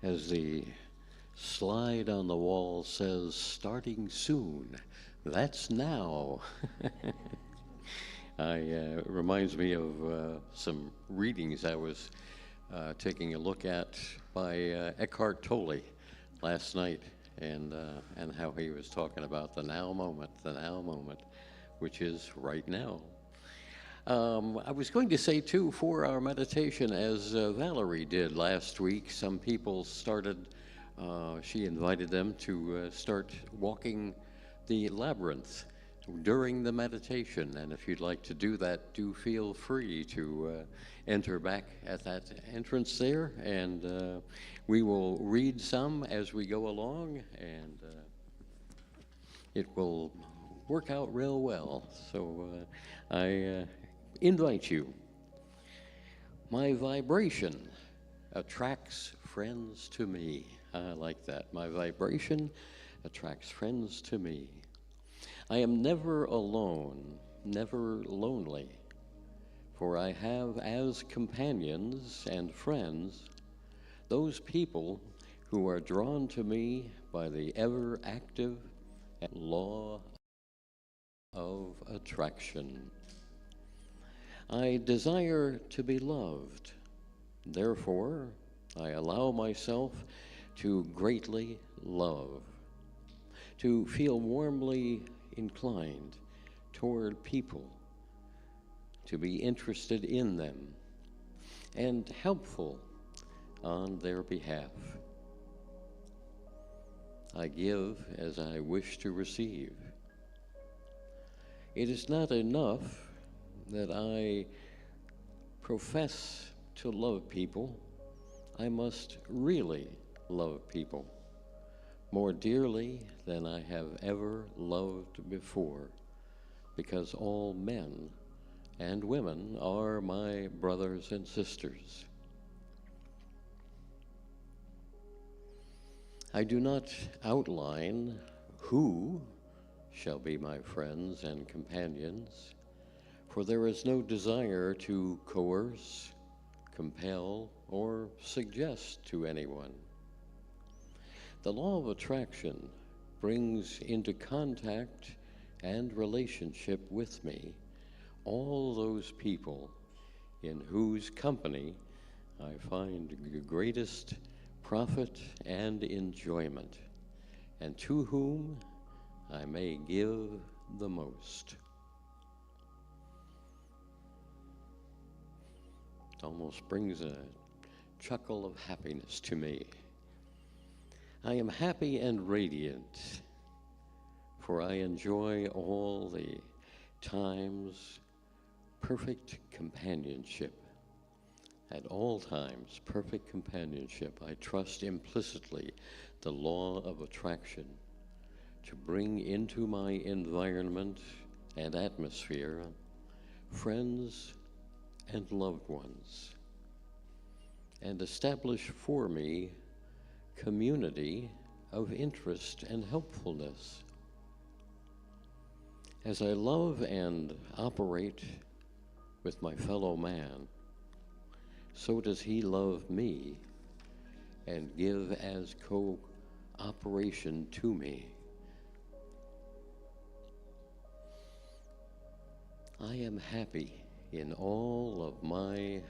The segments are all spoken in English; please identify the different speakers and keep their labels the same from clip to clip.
Speaker 1: as the slide on the wall says, starting soon. That's now. Reminds me of some readings I was taking a look at by Eckhart Tolle last night, and how he was talking about the now moment, which is right now. I was going to say, too, for our meditation, as Valerie did last week, some people started, she invited them to start walking the labyrinth during the meditation. And if you'd like to do that, do feel free to enter back at that entrance there. And we will read some as we go along, and it will work out real well. So I invite you. My vibration attracts friends to me. I like that. My vibration attracts friends to me. I am never alone, never lonely, for I have as companions and friends those people who are drawn to me by the ever active law of attraction. I desire to be loved. Therefore, I allow myself to greatly love, to feel warmly inclined toward people, to be interested in them, and helpful on their behalf. I give as I wish to receive. It is not enough that I profess to love people. I must really love people more dearly than I have ever loved before, because all men and women are my brothers and sisters. I do not outline who shall be my friends and companions, for there is no desire to coerce, compel, or suggest to anyone. The law of attraction brings into contact and relationship with me all those people in whose company I find the greatest profit and enjoyment, and to whom I may give the most. It almost brings a chuckle of happiness to me. I am happy and radiant, for I enjoy all the times perfect companionship. At all times, perfect companionship. I trust implicitly the law of attraction to bring into my environment and atmosphere friends and loved ones, and establish for me community of interest and helpfulness. As I love and operate with my fellow man, so does he love me and give as cooperation to me. I am happy in all of my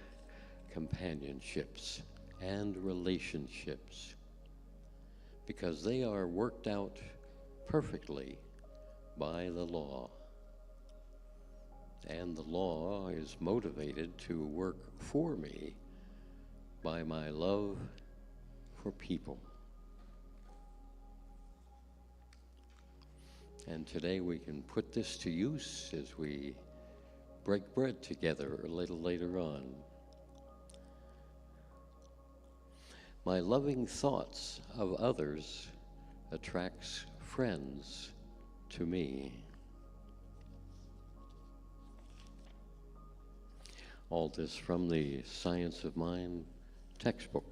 Speaker 1: companionships and relationships, because they are worked out perfectly by the law. And the law is motivated to work for me by my love for people. And today we can put this to use as we break bread together a little later on. My loving thoughts of others attracts friends to me. All this from the Science of Mind textbook.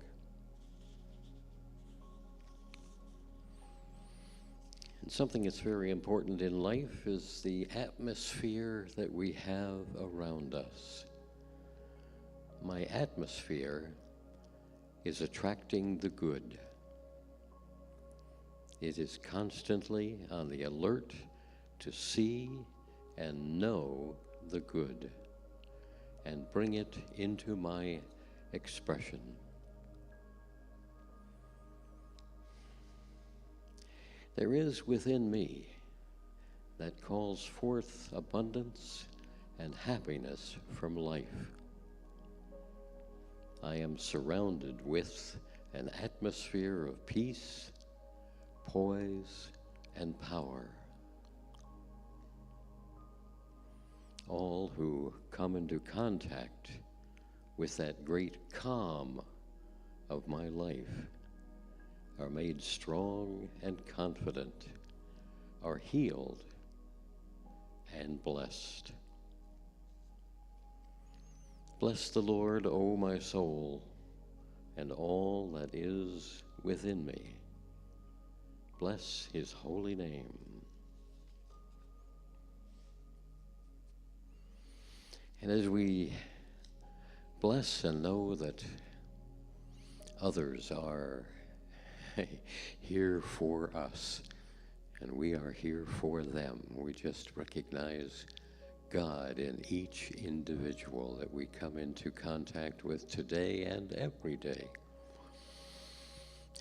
Speaker 1: And something that's very important in life is the atmosphere that we have around us. My atmosphere is attracting the good. It is constantly on the alert to see and know the good and bring it into my expression. There is within me that calls forth abundance and happiness from life. I am surrounded with an atmosphere of peace, poise, and power. All who come into contact with that great calm of my life are made strong and confident, are healed and blessed. Bless the Lord, O my soul, and all that is within me. Bless his holy name. And as we bless and know that others are here for us, and we are here for them, we just recognize God in each individual that we come into contact with today and every day.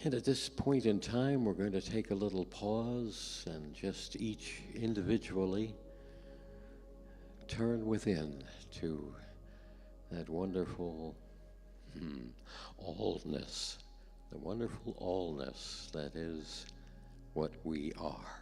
Speaker 1: And at this point in time, we're going to take a little pause and just each individually turn within to that wonderful allness, the wonderful allness that is what we are.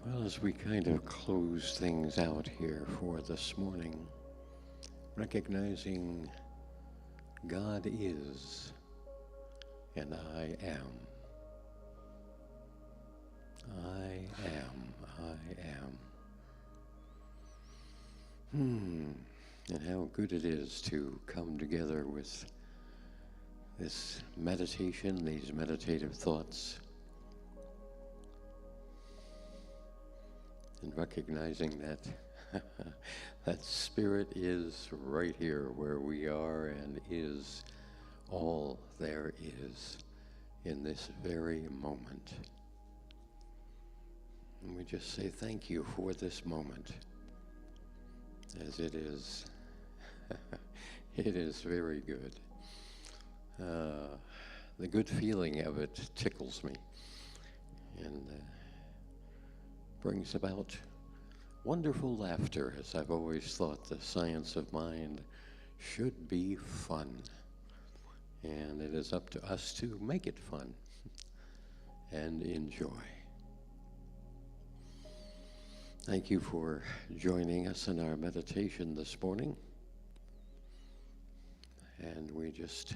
Speaker 1: Well, as we kind of close things out here for this morning, recognizing God is and I am. I am. I am. And how good it is to come together with this meditation, these meditative thoughts, and recognizing that that Spirit is right here where we are and is all there is in this very moment. And we just say thank you for this moment, as it is, it is very good. The good feeling of it tickles me and brings about wonderful laughter, as I've always thought the science of mind should be fun. And it is up to us to make it fun and enjoy. Thank you for joining us in our meditation this morning. And we just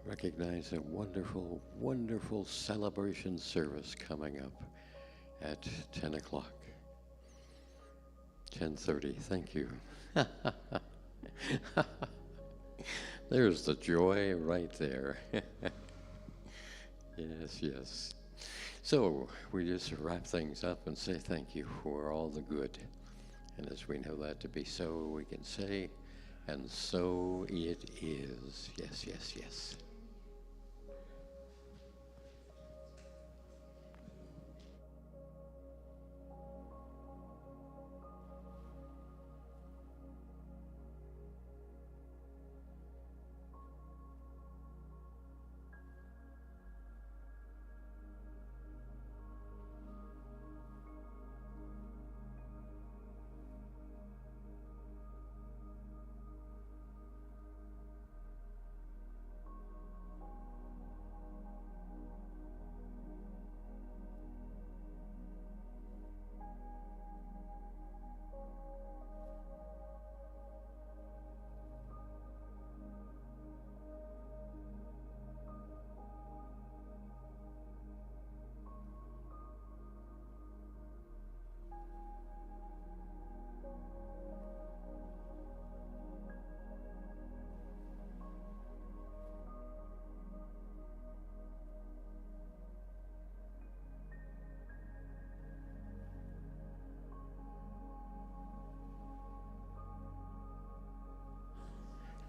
Speaker 1: recognize a wonderful, wonderful celebration service coming up at 10 o'clock. 10:30, thank you. There's the joy right there. Yes, yes. So we just wrap things up and say thank you for all the good. And as we know that to be so, we can say, and so it is. Yes, yes, yes.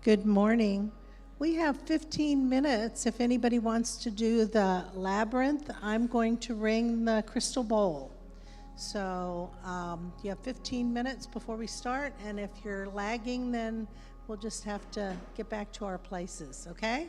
Speaker 2: Good morning. We have 15 minutes if anybody wants to do the labyrinth. I'm going to ring the crystal bowl. So you have 15 minutes before we start, and if you're lagging, then we'll just have to get back to our places, okay?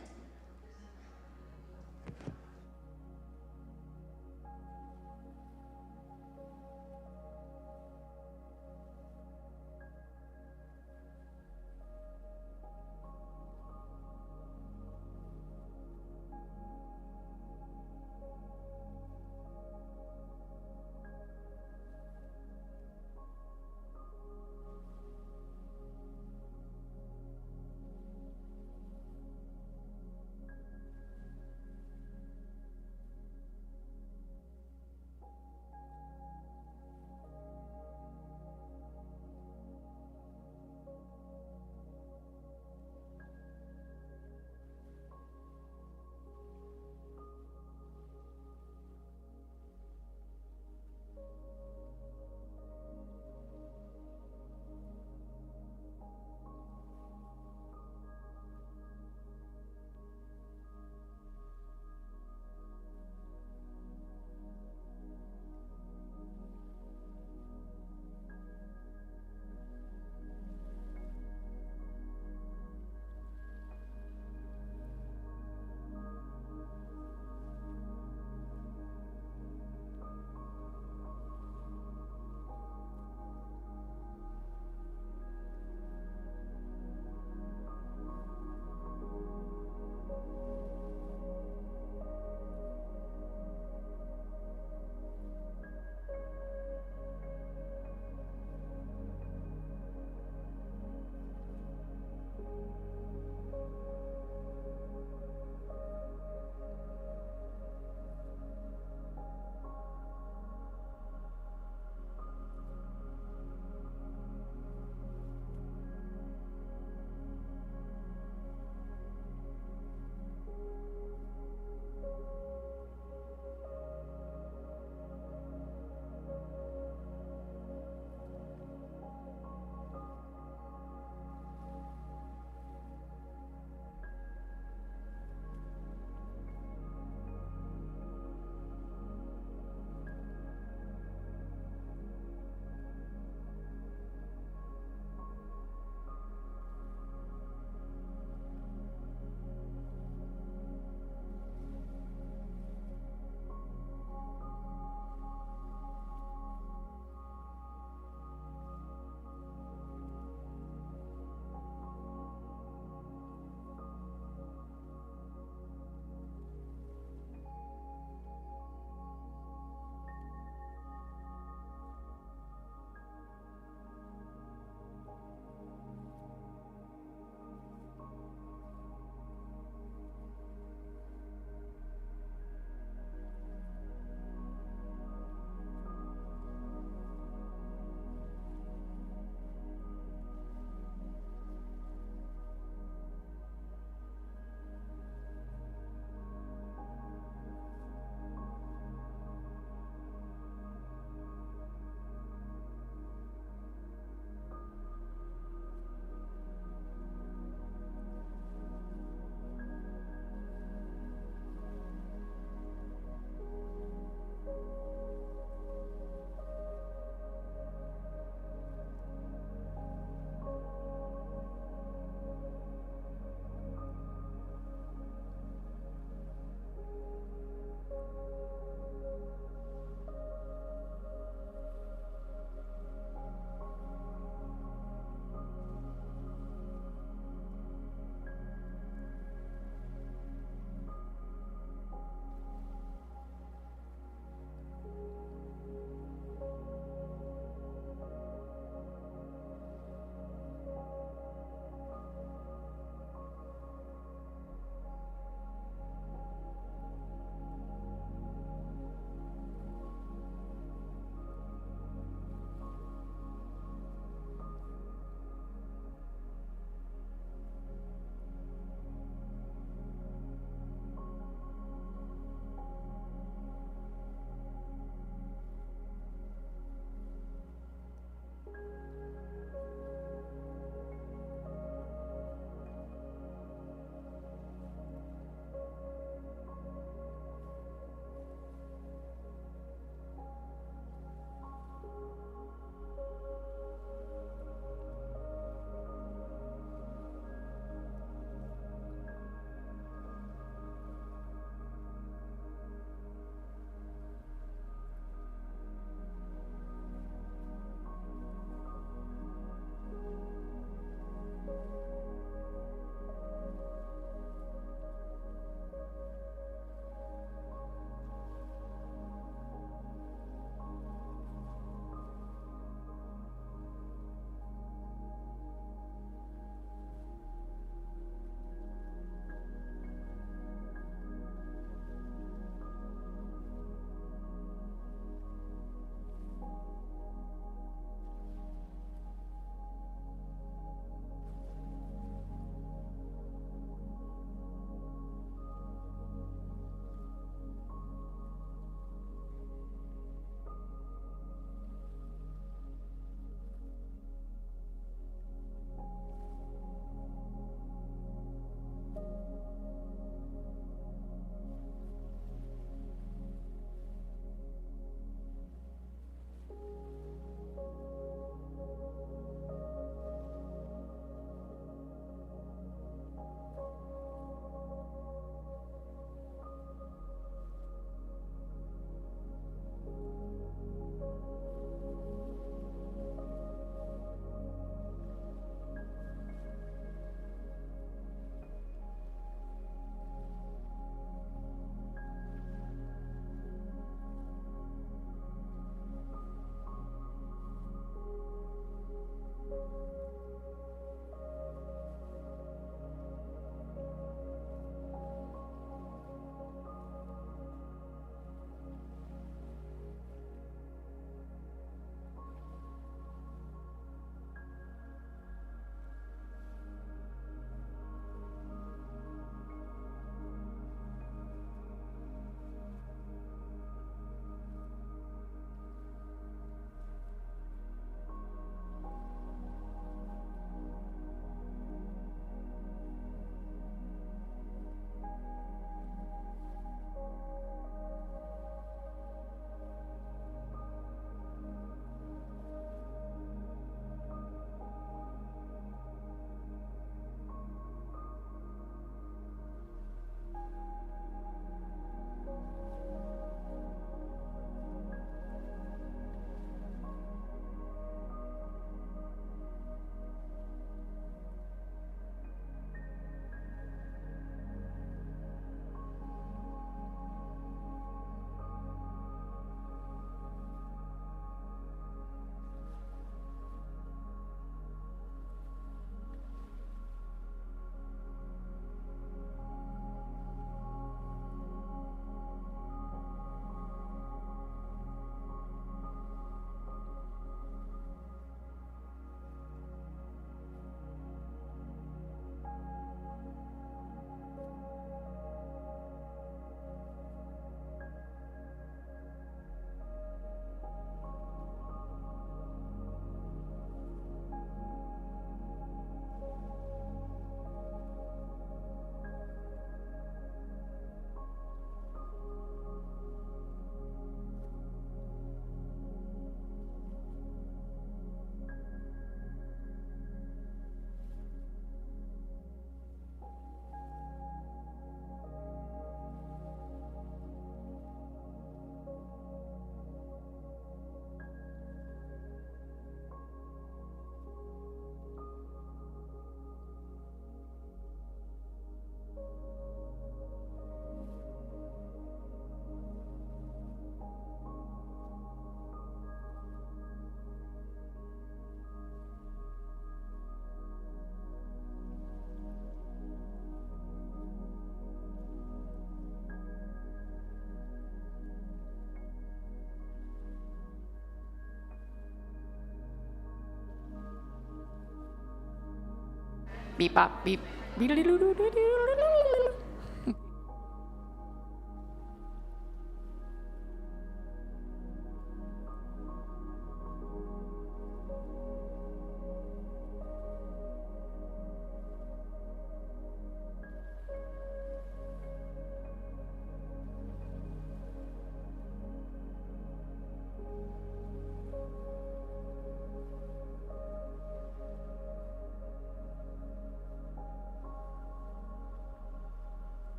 Speaker 3: beep, bop, beep.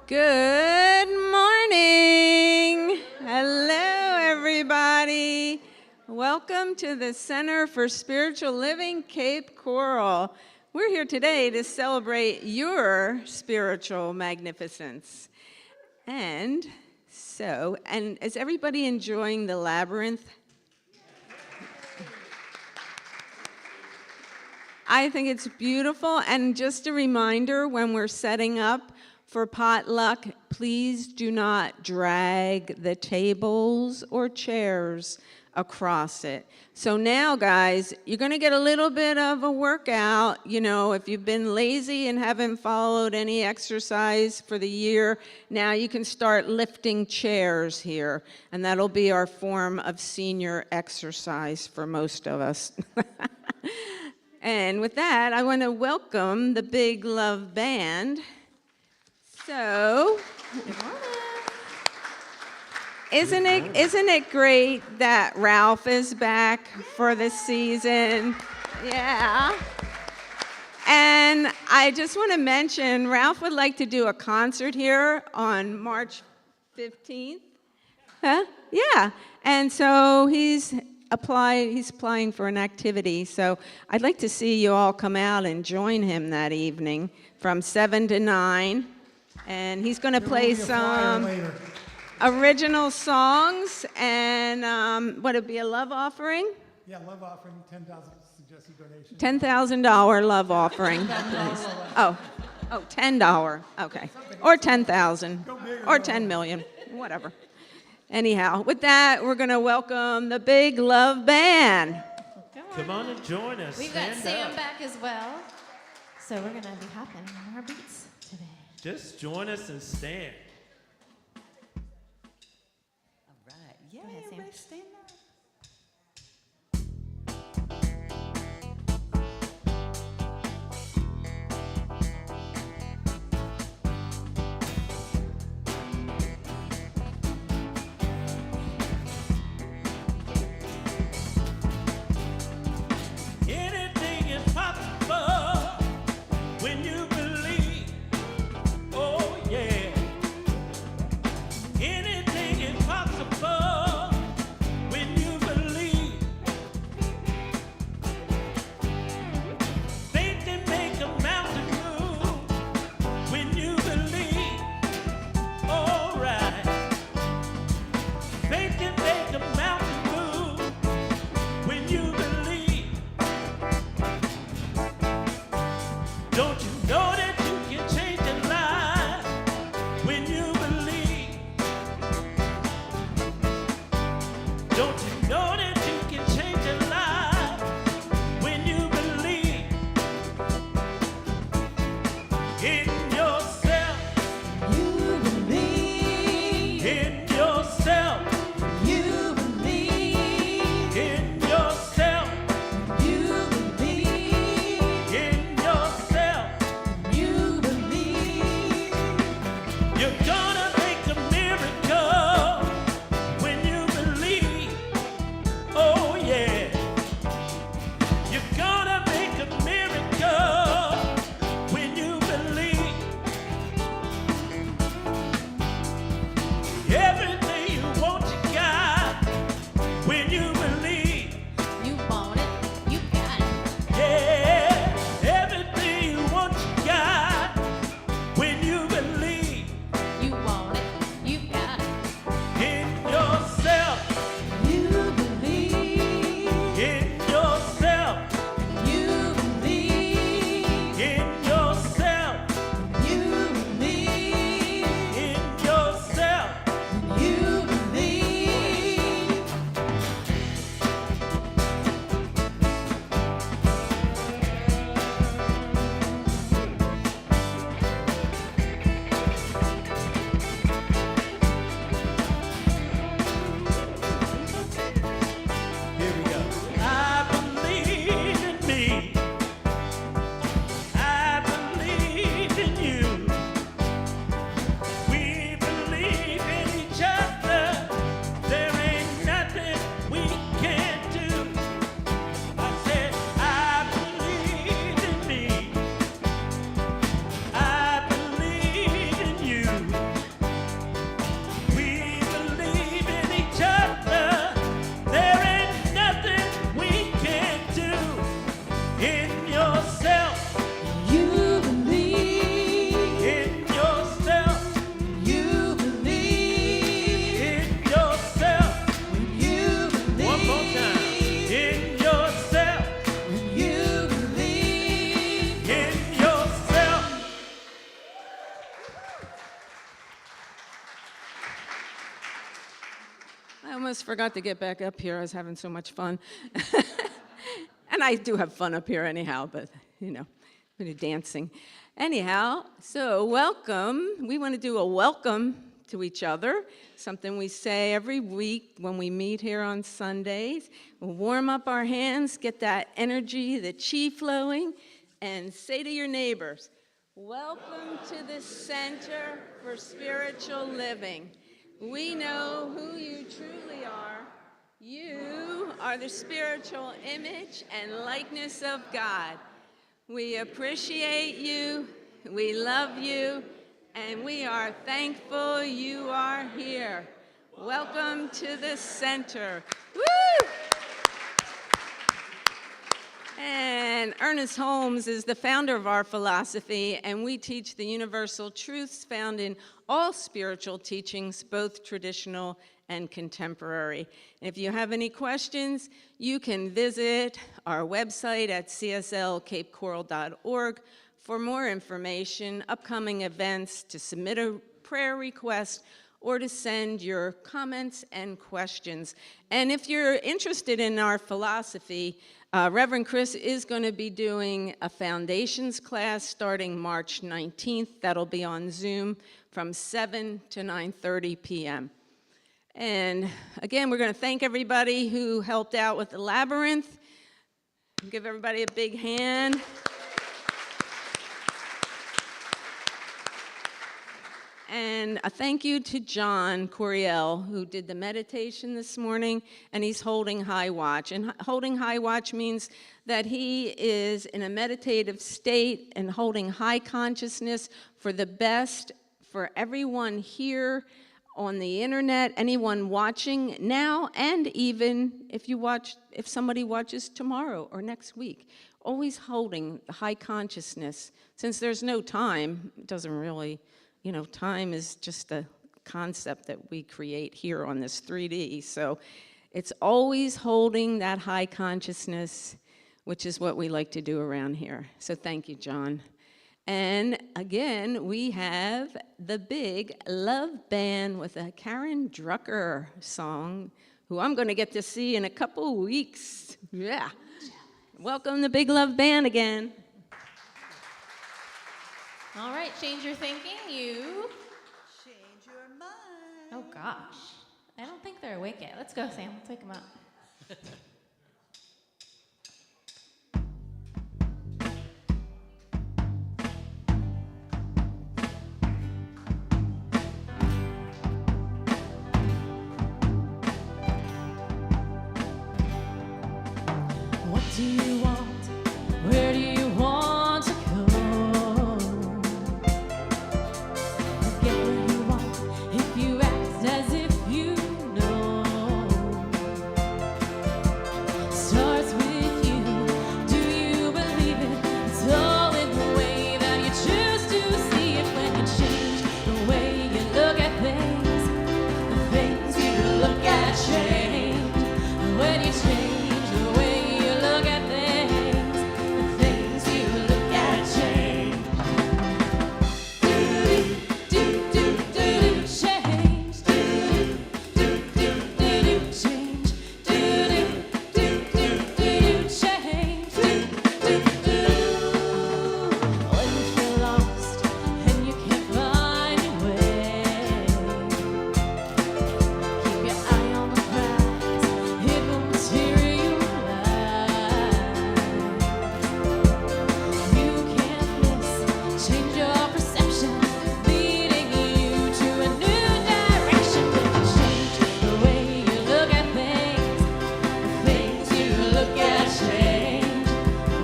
Speaker 4: Good morning. Hello, everybody. Welcome to the Center for Spiritual Living, Cape Coral. We're here today to celebrate your spiritual magnificence. And is everybody enjoying the labyrinth? I think it's beautiful, and just a reminder, when we're setting up for potluck, please do not drag the tables or chairs across it. So now, guys, you're going to get a little bit of a workout. You know, if you've been lazy and haven't followed any exercise for the year, now you can start lifting chairs here, and that'll be our form of senior exercise for most of us. And with that, I want to welcome the Big Love Band. So, isn't it great that Ralph is back for this season? Yeah. And I just want to mention, Ralph would like to do a concert here on March 15th. Huh? Yeah. And so he's he's applying for an activity. So I'd like to see you all come out and join him that evening from 7 to 9. And he's going to play some original songs, and would it be a love offering?
Speaker 3: Yeah, love offering, 10,000 suggested donation.
Speaker 4: $10,000 love offering. Oh, $10. Okay. Or 10,000. Or 10 million. Whatever. Anyhow, with that, we're going to welcome the Big Love Band.
Speaker 5: Come on and join us.
Speaker 6: We've got
Speaker 5: Stand
Speaker 6: Sam
Speaker 5: up.
Speaker 6: back as well. So we're going to be hopping on our beats today.
Speaker 5: Just join us and stand.
Speaker 7: All right. Yeah,
Speaker 6: Go ahead, Sam.
Speaker 7: everybody stand up.
Speaker 5: Anything is possible when you believe. Oh, yeah. Anything is possible when you believe. Faith can make a mountain move when you believe. All right. Faith can make a mountain move when you believe. Don't you know that you can change your life when you believe? Don't you know that you can change your life when you believe in yourself?
Speaker 7: You believe.
Speaker 5: In yourself.
Speaker 7: You believe.
Speaker 5: In yourself.
Speaker 7: You believe.
Speaker 5: In yourself.
Speaker 7: You believe.
Speaker 5: You're gonna make a miracle when you believe. Oh yeah. You're gonna make a miracle when you believe. Everything you want you got when you believe.
Speaker 6: You want it, you got it.
Speaker 5: Yeah. Everything you want you got when you believe.
Speaker 6: You want it, you got it.
Speaker 5: In yourself,
Speaker 7: You believe.
Speaker 5: in yourself,
Speaker 7: You believe.
Speaker 5: in yourself,
Speaker 7: You believe.
Speaker 5: in yourself.
Speaker 7: You believe.
Speaker 5: Here we go. I believe in me. I believe in you. We believe in each other. There ain't nothing we can't do. I said, I believe in me. I believe in you. We believe in each other. There ain't nothing we can't do. In yourself,
Speaker 7: You believe.
Speaker 5: in yourself,
Speaker 7: You believe.
Speaker 5: in yourself.
Speaker 7: You believe.
Speaker 5: One more time. In yourself,
Speaker 7: You believe.
Speaker 5: in yourself.
Speaker 4: I almost forgot to get back up here. I was having so much fun. And I do have fun up here anyhow, but, bit of dancing. Anyhow, so welcome. We want to do a welcome to each other, something we say every week when we meet here on Sundays. We'll warm up our hands, get that energy, the chi flowing, and say to your neighbors, welcome to the Center for Spiritual Living. We know who you truly are. You are the spiritual image and likeness of God. We appreciate you, we love you, and we are thankful you are here. Welcome to the center. Woo! And Ernest Holmes is the founder of our philosophy, and we teach the universal truths found in all spiritual teachings, both traditional and contemporary. If you have any questions, you can visit our website at cslcapecoral.org for more information, upcoming events, to submit a prayer request, or to send your comments and questions. And if you're interested in our philosophy, Reverend Chris is going to be doing a foundations class starting March 19th. That'll be on Zoom from 7 to 9:30 p.m. And again, we're going to thank everybody who helped out with the labyrinth. Give everybody a big hand. And a thank you to John Coriel, who did the meditation this morning, and he's holding high watch. And holding high watch means that he is in a meditative state and holding high consciousness for the best for everyone here on the internet, anyone watching now, and even if somebody watches tomorrow or next week. Always holding high consciousness. Since there's no time, it doesn't really, time is just a concept that we create here on this 3D. So it's always holding that high consciousness, which is what we like to do around here. So thank you, John. And again, we have the Big Love Band with a Karen Drucker song, who I'm going to get to see in a couple weeks. Yeah. Welcome the Big Love Band again.
Speaker 6: All right, change your thinking. You.
Speaker 7: Change your mind.
Speaker 6: Oh, gosh. I don't think they're awake yet. Let's go, Sam. Let's wake them up. What do you want? Where do you want to go? Get where you want if you act as if you know. Starts with you. Do you believe it? It's all in the way that you choose to see it. When you change the way you look at things, the things you look at change. When you change the way you look at things, the things you look at change. Do do do change. Do do do change. Do do change. Do. When you feel lost and you can't find your way, keep your eye on the prize. It will materialize. You can't miss. Change your perception, leading you to a new direction. When you change the way you look at things, the things you look at change.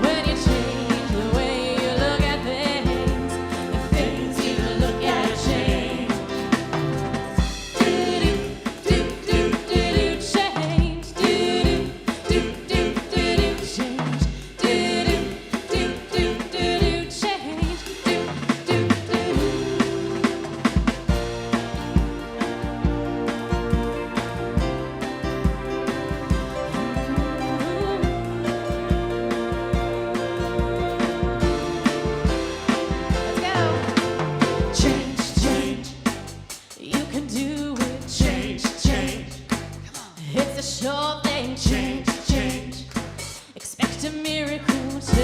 Speaker 6: When you change the way you look at things, the things you look at change. Do do do change. Do do do change. Do do change. Let's go. Change. You can do it. Change. It's a sure thing. Change. Expect a miracle. Change.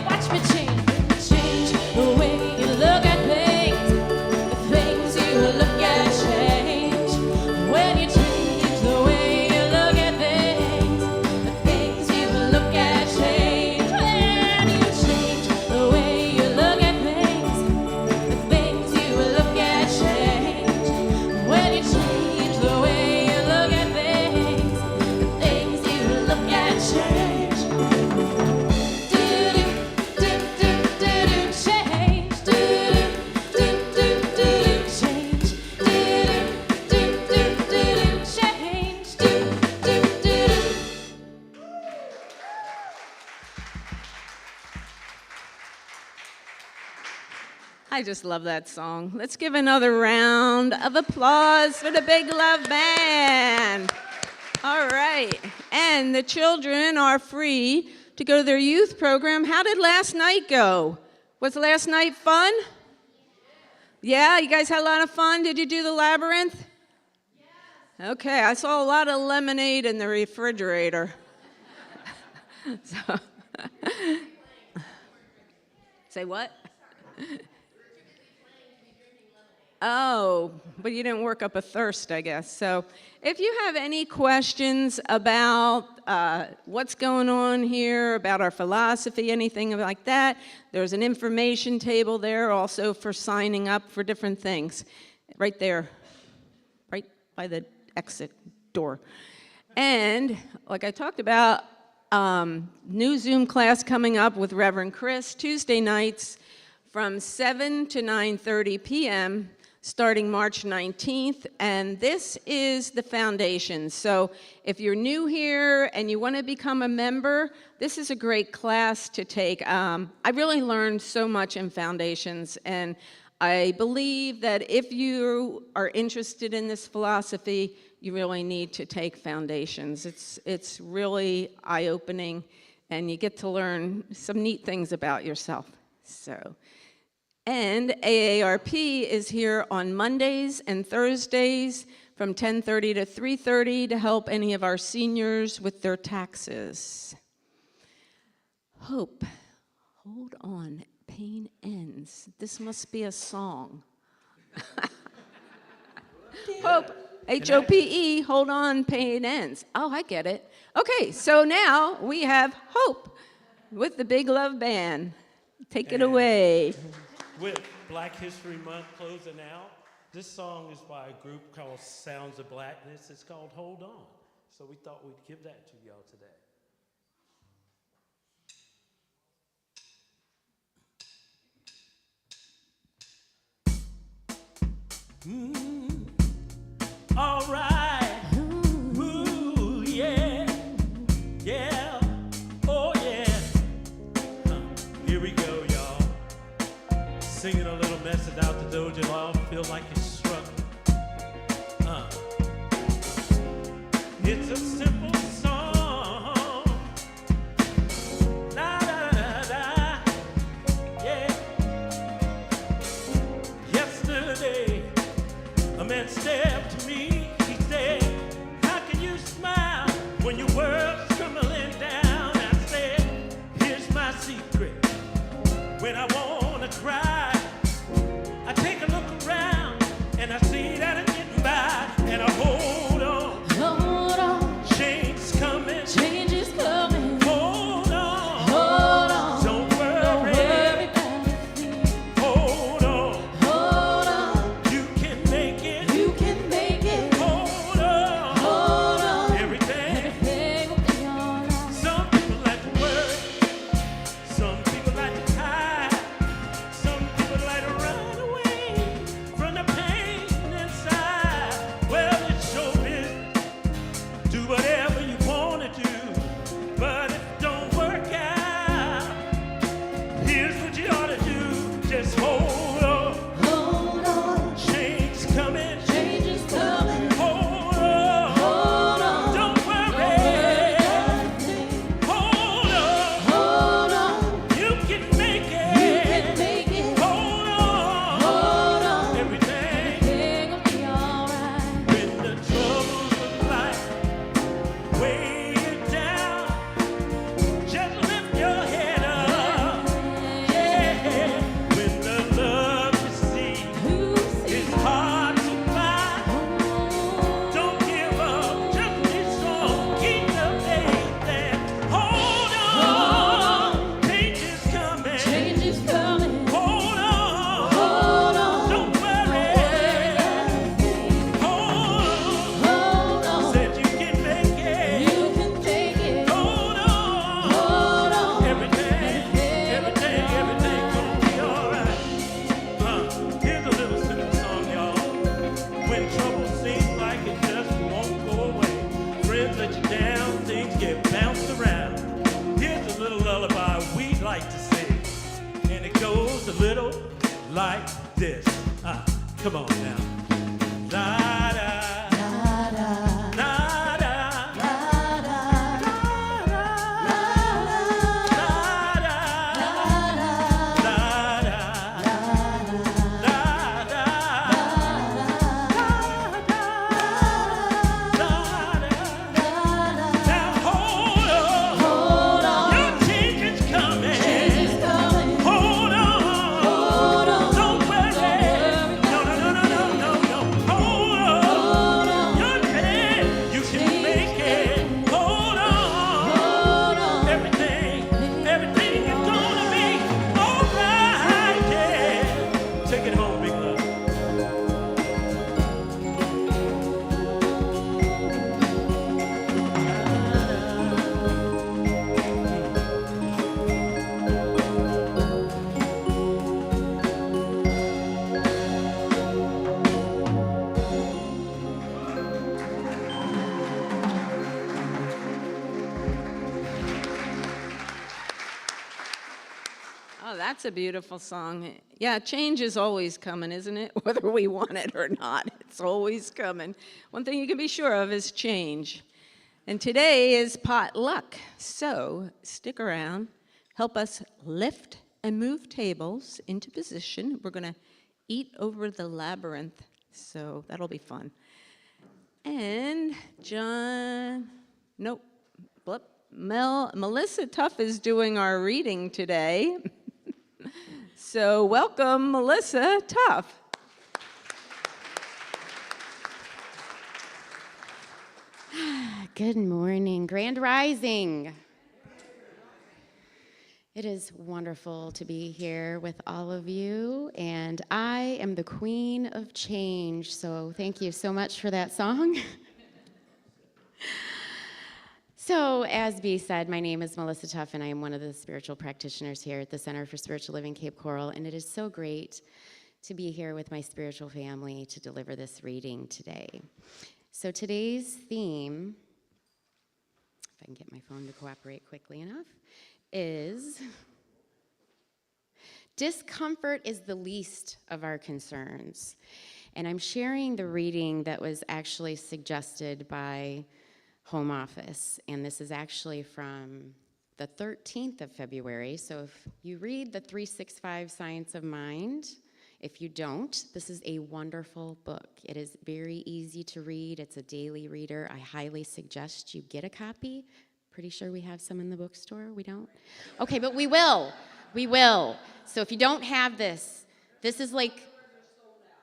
Speaker 6: Watch me change. Change the way you look at things. The things you look at change. When you change the way you look at things, the things you look at change. When you change the way you look at things, the things you look at change.
Speaker 4: I just love that song. Let's give another round of applause for the Big Love Band. All right. And the children are free to go to their youth program. How did last night go? Was last night fun? Yeah, you guys had a lot of fun. Did you do the labyrinth? Yes. Okay, I saw a lot of lemonade in the refrigerator. So, say what? Oh, but you didn't work up a thirst, I guess. So if you have any questions about what's going on here, about our philosophy, anything like that, there's an information table there also for signing up for different things. Right there, right by the exit door. And like I talked about, new Zoom class coming up with Reverend Chris, Tuesday nights from 7 to 9:30 p.m., starting March 19th, and this is the foundation. So if you're new here and you want to become a member, this is a great class to take. I really learned so much in foundations, and I believe that if you are interested in this philosophy, you really need to take foundations. It's really eye-opening, and you get to learn some neat things about yourself. So. And AARP is here on Mondays and Thursdays from 10:30 to 3:30 to help any of our seniors with their taxes. Hope, hold on, pain ends. This must be a song. Hope, H-O-P-E, hold on, pain ends. Oh, I get it. Okay, so now we have Hope with the Big Love Band. Take it away.
Speaker 5: With Black History Month closing out, this song is by a group called Sounds of Blackness. It's called Hold On. So we thought we'd give that to y'all today. All right. Ooh, yeah. Yeah. Oh, yeah. Here we go, y'all. Singing a little message out the door, you all feel like you're struggling. It's a simple song. La da da da, yeah. Yesterday, a man stepped to me. He said, "How can you smile when your world's crumbling down?" I said, "Here's my secret. When I wanna cry, I take a look around and I see that I'm getting by, and I hold on.
Speaker 6: Hold on,
Speaker 5: Change is coming.
Speaker 6: change is coming.
Speaker 5: Hold on.
Speaker 6: Hold on,
Speaker 5: Don't
Speaker 6: don't
Speaker 5: worry.
Speaker 6: worry about a thing.
Speaker 5: Hold on.
Speaker 6: Hold on,
Speaker 5: You can make it.
Speaker 6: you can make it.
Speaker 5: Hold on.
Speaker 6: Hold on,
Speaker 5: Everything.
Speaker 6: everything will be alright.
Speaker 5: Some people like to work. Some people like to hide. Some people like to run away. Come on now. La da, la da, la da, la da, now hold on, your change is coming. Hold on, don't worry. No. Hold on, you're ready. You can make it. Hold on, everything is gonna be alright. Yeah, take it home, big love.
Speaker 4: Oh, that's a beautiful song. Yeah, change is always coming, isn't it? Whether we want it or not, it's always coming. One thing you can be sure of is change. And today is potluck. So stick around, help us lift and move tables into position. We're going to eat over the labyrinth, so that'll be fun. And Melissa Tuff is doing our reading today. So welcome, Melissa Tuff.
Speaker 8: Good morning, Grand Rising. It is wonderful to be here with all of you, and I am the Queen of Change, so thank you so much for that song. So, as Bea said, my name is Melissa Tuff, and I am one of the spiritual practitioners here at the Center for Spiritual Living Cape Coral, and it is so great to be here with my spiritual family to deliver this reading today. So today's theme, if I can get my phone to cooperate quickly enough, is discomfort is the least of our concerns. And I'm sharing the reading that was actually suggested by Home Office, and this is actually from the 13th of February. So if you read the 365 Science of Mind, if you don't, this is a wonderful book. It is very easy to read. It's a daily reader. I highly suggest you get a copy. Pretty sure we have some in the bookstore. We don't? Okay, but we will. We will. So if you don't have this, this is like,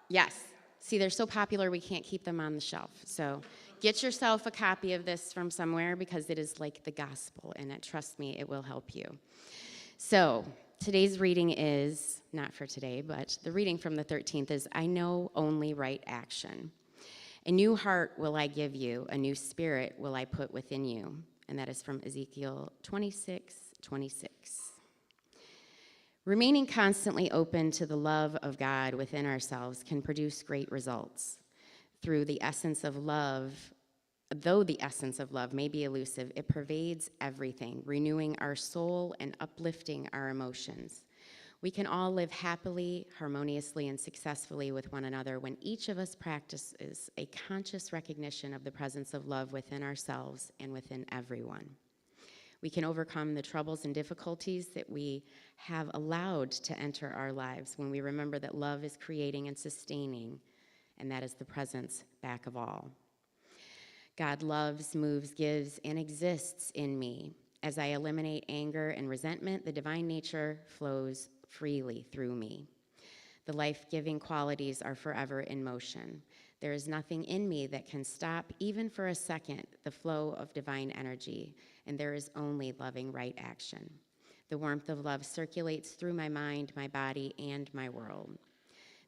Speaker 8: yes. See, they're so popular we can't keep them on the shelf. So get yourself a copy of this from somewhere because it is like the gospel, and trust me, it will help you. So today's reading is, not for today, but the reading from the 13th is, I know only right action. A new heart will I give you, a new spirit will I put within you. And that is from Ezekiel 26:26. Remaining constantly open to the love of God within ourselves can produce great results. Through the essence of love, though the essence of love may be elusive, it pervades everything, renewing our soul and uplifting our emotions. We can all live happily, harmoniously, and successfully with one another when each of us practices a conscious recognition of the presence of love within ourselves and within everyone. We can overcome the troubles and difficulties that we have allowed to enter our lives when we remember that love is creating and sustaining, and that is the presence back of all. God loves, moves, gives, and exists in me. As I eliminate anger and resentment, the divine nature flows freely through me. The life-giving qualities are forever in motion. There is nothing in me that can stop, even for a second, the flow of divine energy, and there is only loving right action. The warmth of love circulates through my mind, my body, and my world.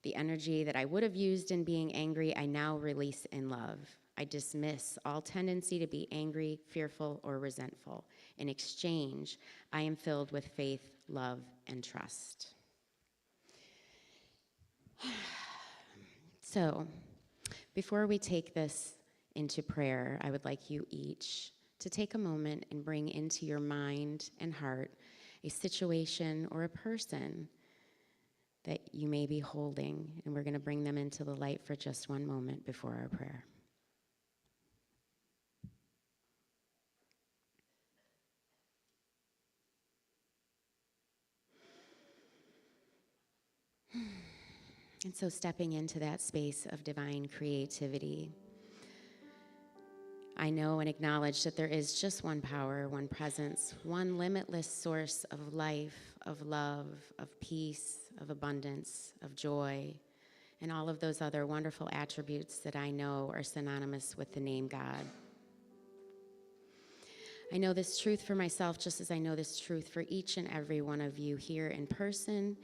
Speaker 8: The energy that I would have used in being angry, I now release in love. I dismiss all tendency to be angry, fearful, or resentful. In exchange, I am filled with faith, love, and trust. So, before we take this into prayer, I would like you each to take a moment and bring into your mind and heart a situation or a person that you may be holding, and we're going to bring them into the light for just one moment before our prayer. And so stepping into that space of divine creativity, I know and acknowledge that there is just one power, one presence, one limitless source of life, of love, of peace, of abundance, of joy, and all of those other wonderful attributes that I know are synonymous with the name God. I know this truth for myself just as I know this truth for each and every one of you here in person,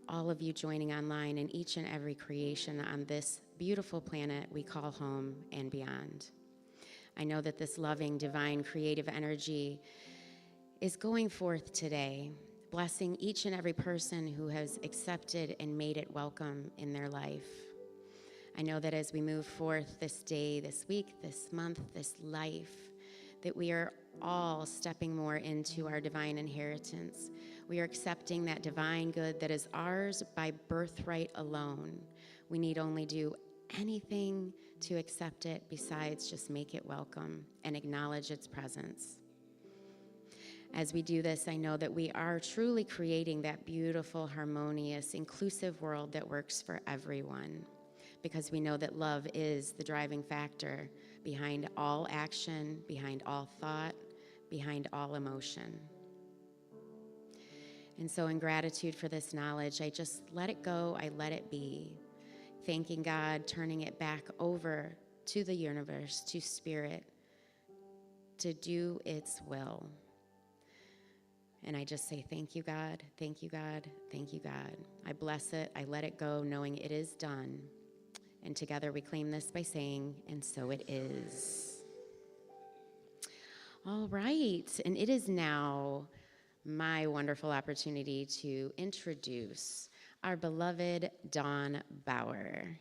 Speaker 8: all of you joining online, and each and every creation on this beautiful planet we call home and beyond. I know that this loving, divine, creative energy is going forth today, blessing each and every person who has accepted and made it welcome in their life. I know that as we move forth this day, this week, this month, this life, that we are all stepping more into our divine inheritance. We are accepting that divine good that is ours by birthright alone. We need only do anything to accept it besides just make it welcome and acknowledge its presence. As we do this, I know that we are truly creating that beautiful, harmonious, inclusive world that works for everyone, because we know that love is the driving factor behind all action, behind all thought, behind all emotion. And so in gratitude for this knowledge, I just let it go, I let it be, thanking God, turning it back over to the universe, to spirit, to do its will. And I just say, thank you, God, thank you, God, thank you, God. I bless it, I let it go, knowing it is done. And together we claim this by saying, and so it is. All right, and it is now my wonderful opportunity to introduce our beloved Dawn Bauer.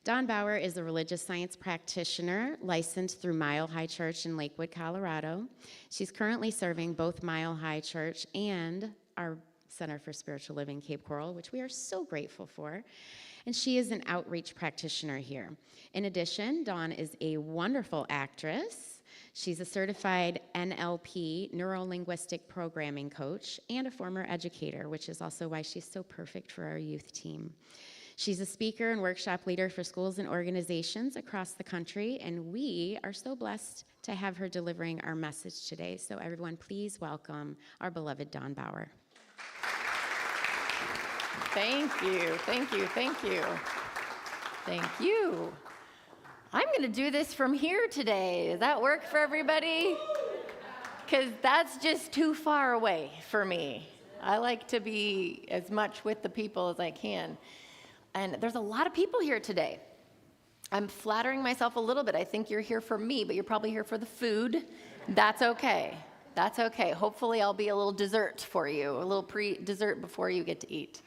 Speaker 8: Dawn Bauer is a religious science practitioner licensed through Mile High Church in Lakewood, Colorado. She's currently serving both Mile High Church and our Center for Spiritual Living, Cape Coral, which we are so grateful for. And she is an outreach practitioner here. In addition, Dawn is a wonderful actress. She's a certified NLP, neuro-linguistic programming coach, and a former educator, which is also why she's so perfect for our youth team. She's a speaker and workshop leader for schools and organizations across the country, and we are so blessed to have her delivering our message today. So everyone, please welcome our beloved Dawn Bauer.
Speaker 9: Thank you, thank you, thank you. Thank you. I'm going to do this from here today. Does that work for everybody? Because that's just too far away for me. I like to be as much with the people as I can. And there's a lot of people here today. I'm flattering myself a little bit. I think you're here for me, but you're probably here for the food. That's okay. That's okay. Hopefully I'll be a little dessert for you, a little pre-dessert before you get to eat.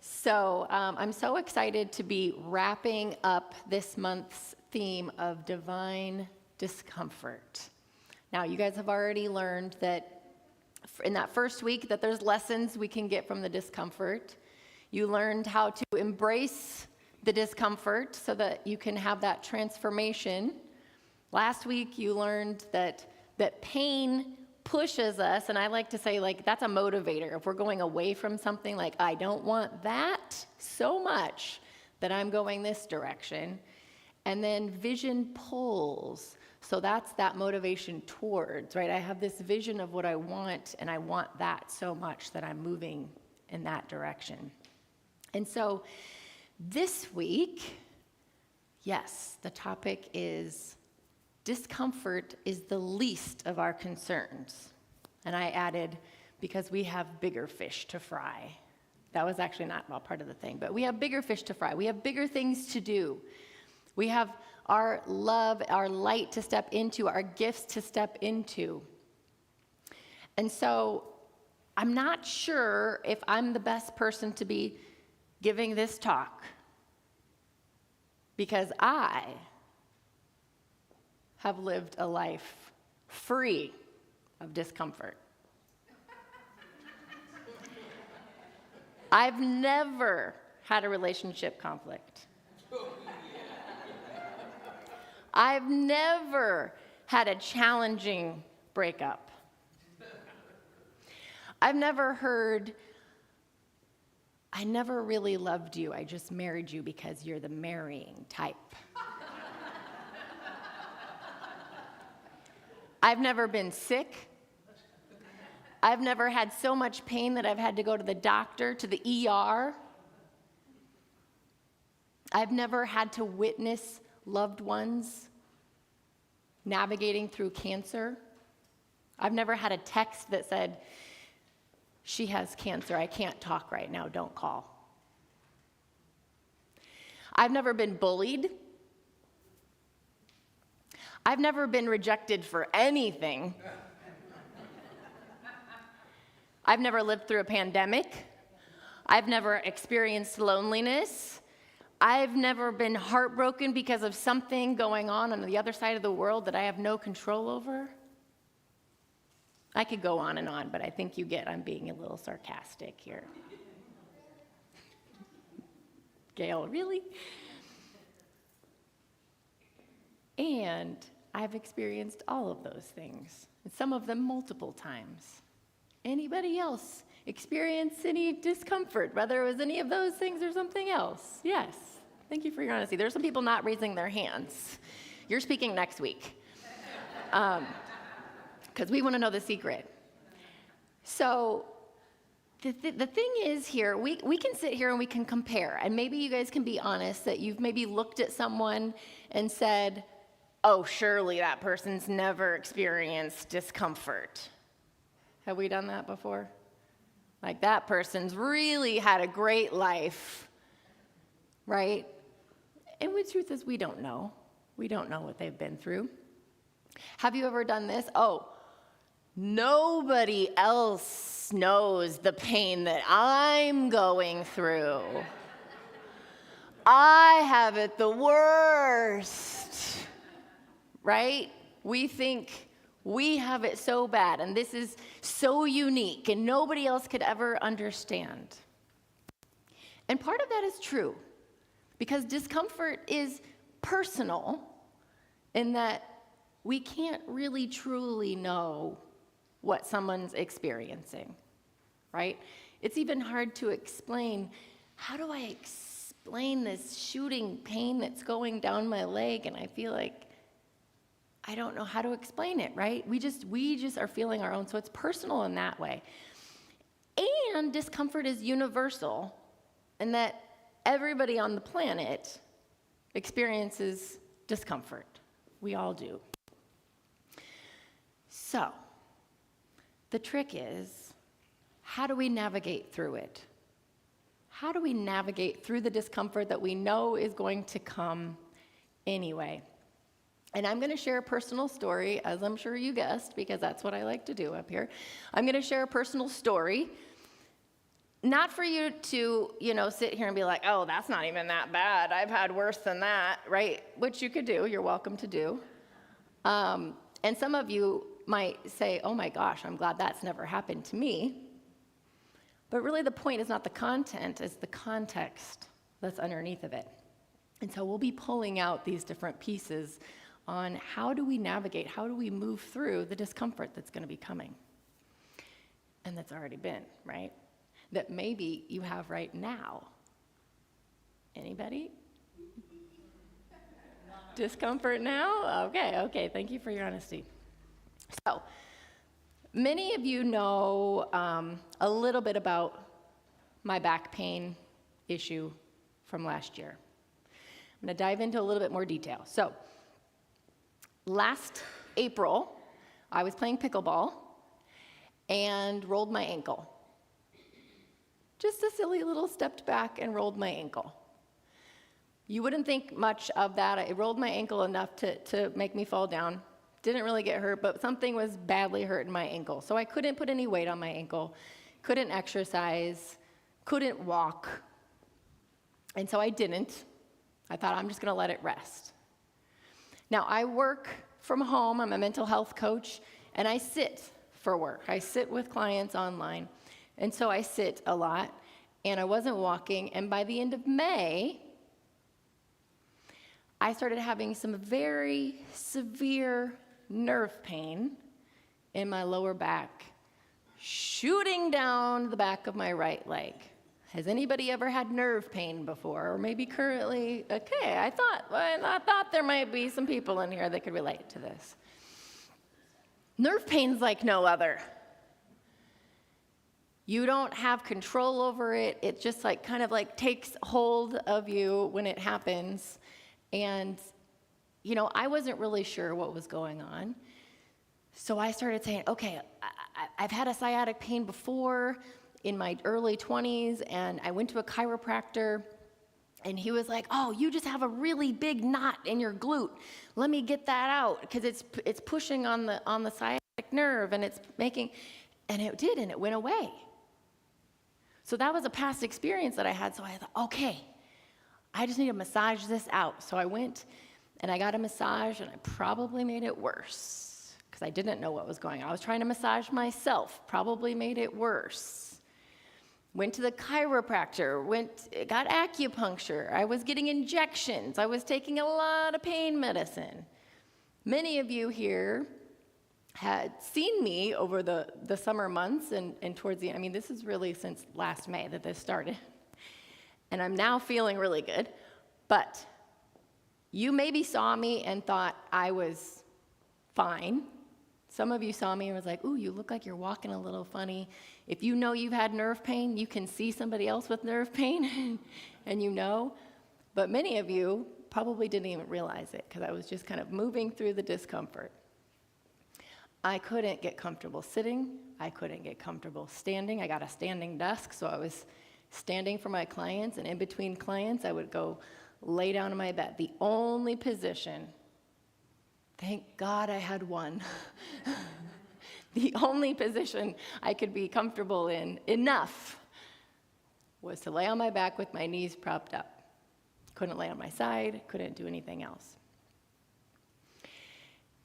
Speaker 9: So I'm so excited to be wrapping up this month's theme of divine discomfort. Now, you guys have already learned that in that first week that there's lessons we can get from the discomfort. You learned how to embrace the discomfort so that you can have that transformation. Last week, you learned that pain pushes us, and I like to say, like, that's a motivator. If we're going away from something, like, I don't want that so much that I'm going this direction. And then vision pulls. So that's that motivation towards, right? I have this vision of what I want, and I want that so much that I'm moving in that direction. And so this week, yes, the topic is discomfort is the least of our concerns. And I added, because we have bigger fish to fry. That was actually not all part of the thing, but we have bigger fish to fry. We have bigger things to do. We have our love, our light to step into, our gifts to step into. And so I'm not sure if I'm the best person to be giving this talk, because I have lived a life free of discomfort. I've never had a relationship conflict. I've never had a challenging breakup. I've never heard, I never really loved you, I just married you because you're the marrying type. I've never been sick. I've never had so much pain that I've had to go to the doctor, to the ER. I've never had to witness loved ones navigating through cancer. I've never had a text that said, she has cancer, I can't talk right now, don't call. I've never been bullied. I've never been rejected for anything. I've never lived through a pandemic. I've never experienced loneliness. I've never been heartbroken because of something going on the other side of the world that I have no control over. I could go on, but I think you get I'm being a little sarcastic here. Gail, really? And I've experienced all of those things, and some of them multiple times. Anybody else experience any discomfort, whether it was any of those things or something else? Yes. Thank you for your honesty. There's some people not raising their hands. You're speaking next week. Because we want to know the secret. So the thing is here, we can sit here and we can compare. And maybe you guys can be honest that you've maybe looked at someone and said, oh, surely that person's never experienced discomfort. Have we done that before? Like, that person's really had a great life, right? And the truth is, we don't know. We don't know what they've been through. Have you ever done this? Oh, nobody else knows the pain that I'm going through. I have it the worst, right? We think we have it so bad, and this is so unique, and nobody else could ever understand. And part of that is true, because discomfort is personal in that we can't really truly know what someone's experiencing, right? It's even hard to explain, how do I explain this shooting pain that's going down my leg, and I feel like I don't know how to explain it, right? We just are feeling our own, so it's personal in that way. And discomfort is universal in that everybody on the planet experiences discomfort. We all do. So, the trick is, how do we navigate through it? How do we navigate through the discomfort that we know is going to come anyway? And I'm going to share a personal story, as I'm sure you guessed, because that's what I like to do up here. I'm going to share a personal story, not for you to, sit here and be like, oh, that's not even that bad. I've had worse than that, right? Which you could do. You're welcome to do. And some of you might say, oh my gosh, I'm glad that's never happened to me. But really the point is not the content, it's the context that's underneath of it. And so we'll be pulling out these different pieces on how do we navigate, how do we move through the discomfort that's going to be coming, and that's already been, right? That maybe you have right now. Anybody? Discomfort now? Okay, thank you for your honesty. So, many of you know a little bit about my back pain issue from last year. I'm going to dive into a little bit more detail. So, last April, I was playing pickleball and rolled my ankle. Just a silly little stepped back and rolled my ankle. You wouldn't think much of that. I rolled my ankle enough to make me fall down. Didn't really get hurt, but something was badly hurt in my ankle. So I couldn't put any weight on my ankle, couldn't exercise, couldn't walk. And so I didn't. I thought, I'm just going to let it rest. Now, I work from home. I'm a mental health coach, and I sit for work. I sit with clients online, and so I sit a lot. and I wasn't walking. And by the end of May, I started having some very severe nerve pain in my lower back, shooting down the back of my right leg. Has anybody ever had nerve pain before, or maybe currently? Okay, I thought there might be some people in here that could relate to this. Nerve pain's like no other. You don't have control over it. It just like kind of like takes hold of you when it happens. And, you know, I wasn't really sure what was going on. So I started saying, okay, I've had a sciatic pain before in my early 20s, and I went to a chiropractor, and he was like, oh, you just have a really big knot in your glute. Let me get that out, because it's pushing on the sciatic nerve, and it's making, and it did, and it went away. So that was a past experience that I had, so I thought, okay, I just need to massage this out. So I went, and I got a massage, and I probably made it worse, because I didn't know what was going on. I was trying to massage myself, probably made it worse. Went to the chiropractor, got acupuncture. I was getting injections. I was taking a lot of pain medicine. Many of you here had seen me over the summer months and towards the end. I mean, this is really since last May that this started. And I'm now feeling really good. But you maybe saw me and thought I was fine. Some of you saw me and was like, ooh, you look like you're walking a little funny. If you know you've had nerve pain, you can see somebody else with nerve pain, and you know. But many of you probably didn't even realize it, because I was just kind of moving through the discomfort. I couldn't get comfortable sitting. I couldn't get comfortable standing. I got a standing desk, so I was standing for my clients, and in between clients, I would go lay down in my bed. The only position, thank God I had one. The only position I could be comfortable in enough was to lay on my back with my knees propped up. Couldn't lay on my side, couldn't do anything else.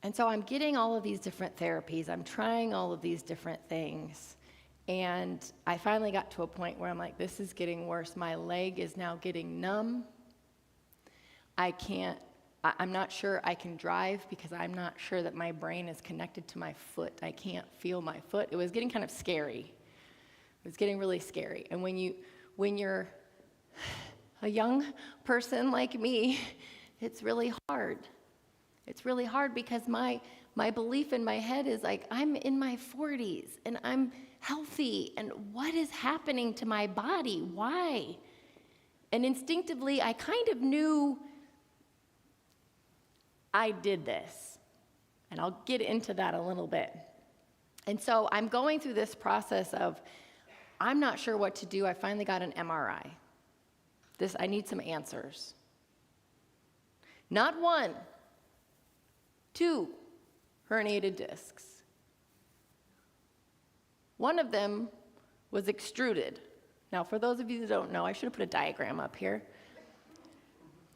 Speaker 9: And so I'm getting all of these different therapies. I'm trying all of these different things. And I finally got to a point where I'm like, this is getting worse. My leg is now getting numb. I'm not sure I can drive, because I'm not sure that my brain is connected to my foot. I can't feel my foot. It was getting kind of scary. It was getting really scary. And when you're a young person like me, it's really hard. It's really hard, because my belief in my head is like, I'm in my 40s and I'm healthy, and what is happening to my body? Why? And instinctively, I kind of knew I did this, and I'll get into that a little bit. And so I'm going through this process of, I'm not sure what to do. I finally got an MRI. I need some answers. Not 1, 2 herniated discs. One of them was extruded. Now, for those of you that don't know, I should have put a diagram up here.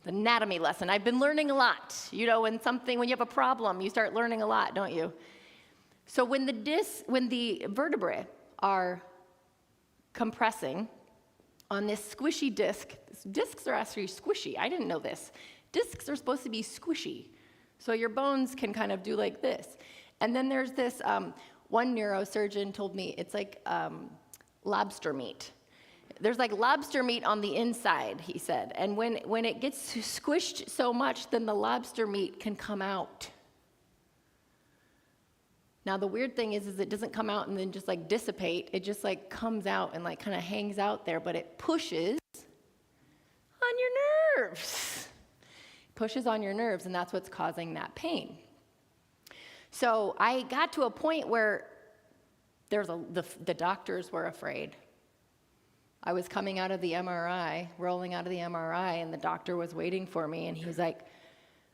Speaker 9: The anatomy lesson. I've been learning a lot. You know, when you have a problem, you start learning a lot, don't you? So when the vertebrae are compressing on this squishy disc, discs are actually squishy. I didn't know this. Discs are supposed to be squishy, so your bones can kind of do like this. And then there's this, one neurosurgeon told me it's like lobster meat. There's like lobster meat on the inside, he said. And when it gets squished so much, then the lobster meat can come out. Now, the weird thing is it doesn't come out and then just like dissipate. It just like comes out and like kind of hangs out there, but it pushes on your nerves. It pushes on your nerves, and that's what's causing that pain. So I got to a point where the doctors were afraid. I was coming out of the MRI, rolling out of the MRI, and the doctor was waiting for me, and he was like,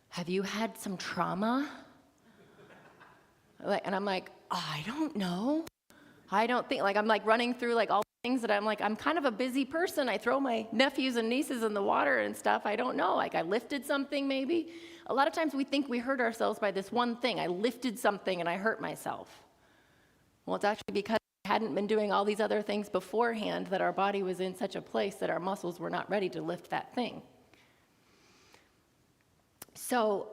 Speaker 9: have you had some trauma? And I'm like, oh, I don't know. I don't think, I'm like running through like all the things that I'm like, I'm kind of a busy person. I throw my nephews and nieces in the water and stuff. I don't know, like I lifted something maybe. A lot of times we think we hurt ourselves by this one thing. I lifted something and I hurt myself. Well, it's actually because I hadn't been doing all these other things beforehand, that our body was in such a place that our muscles were not ready to lift that thing. So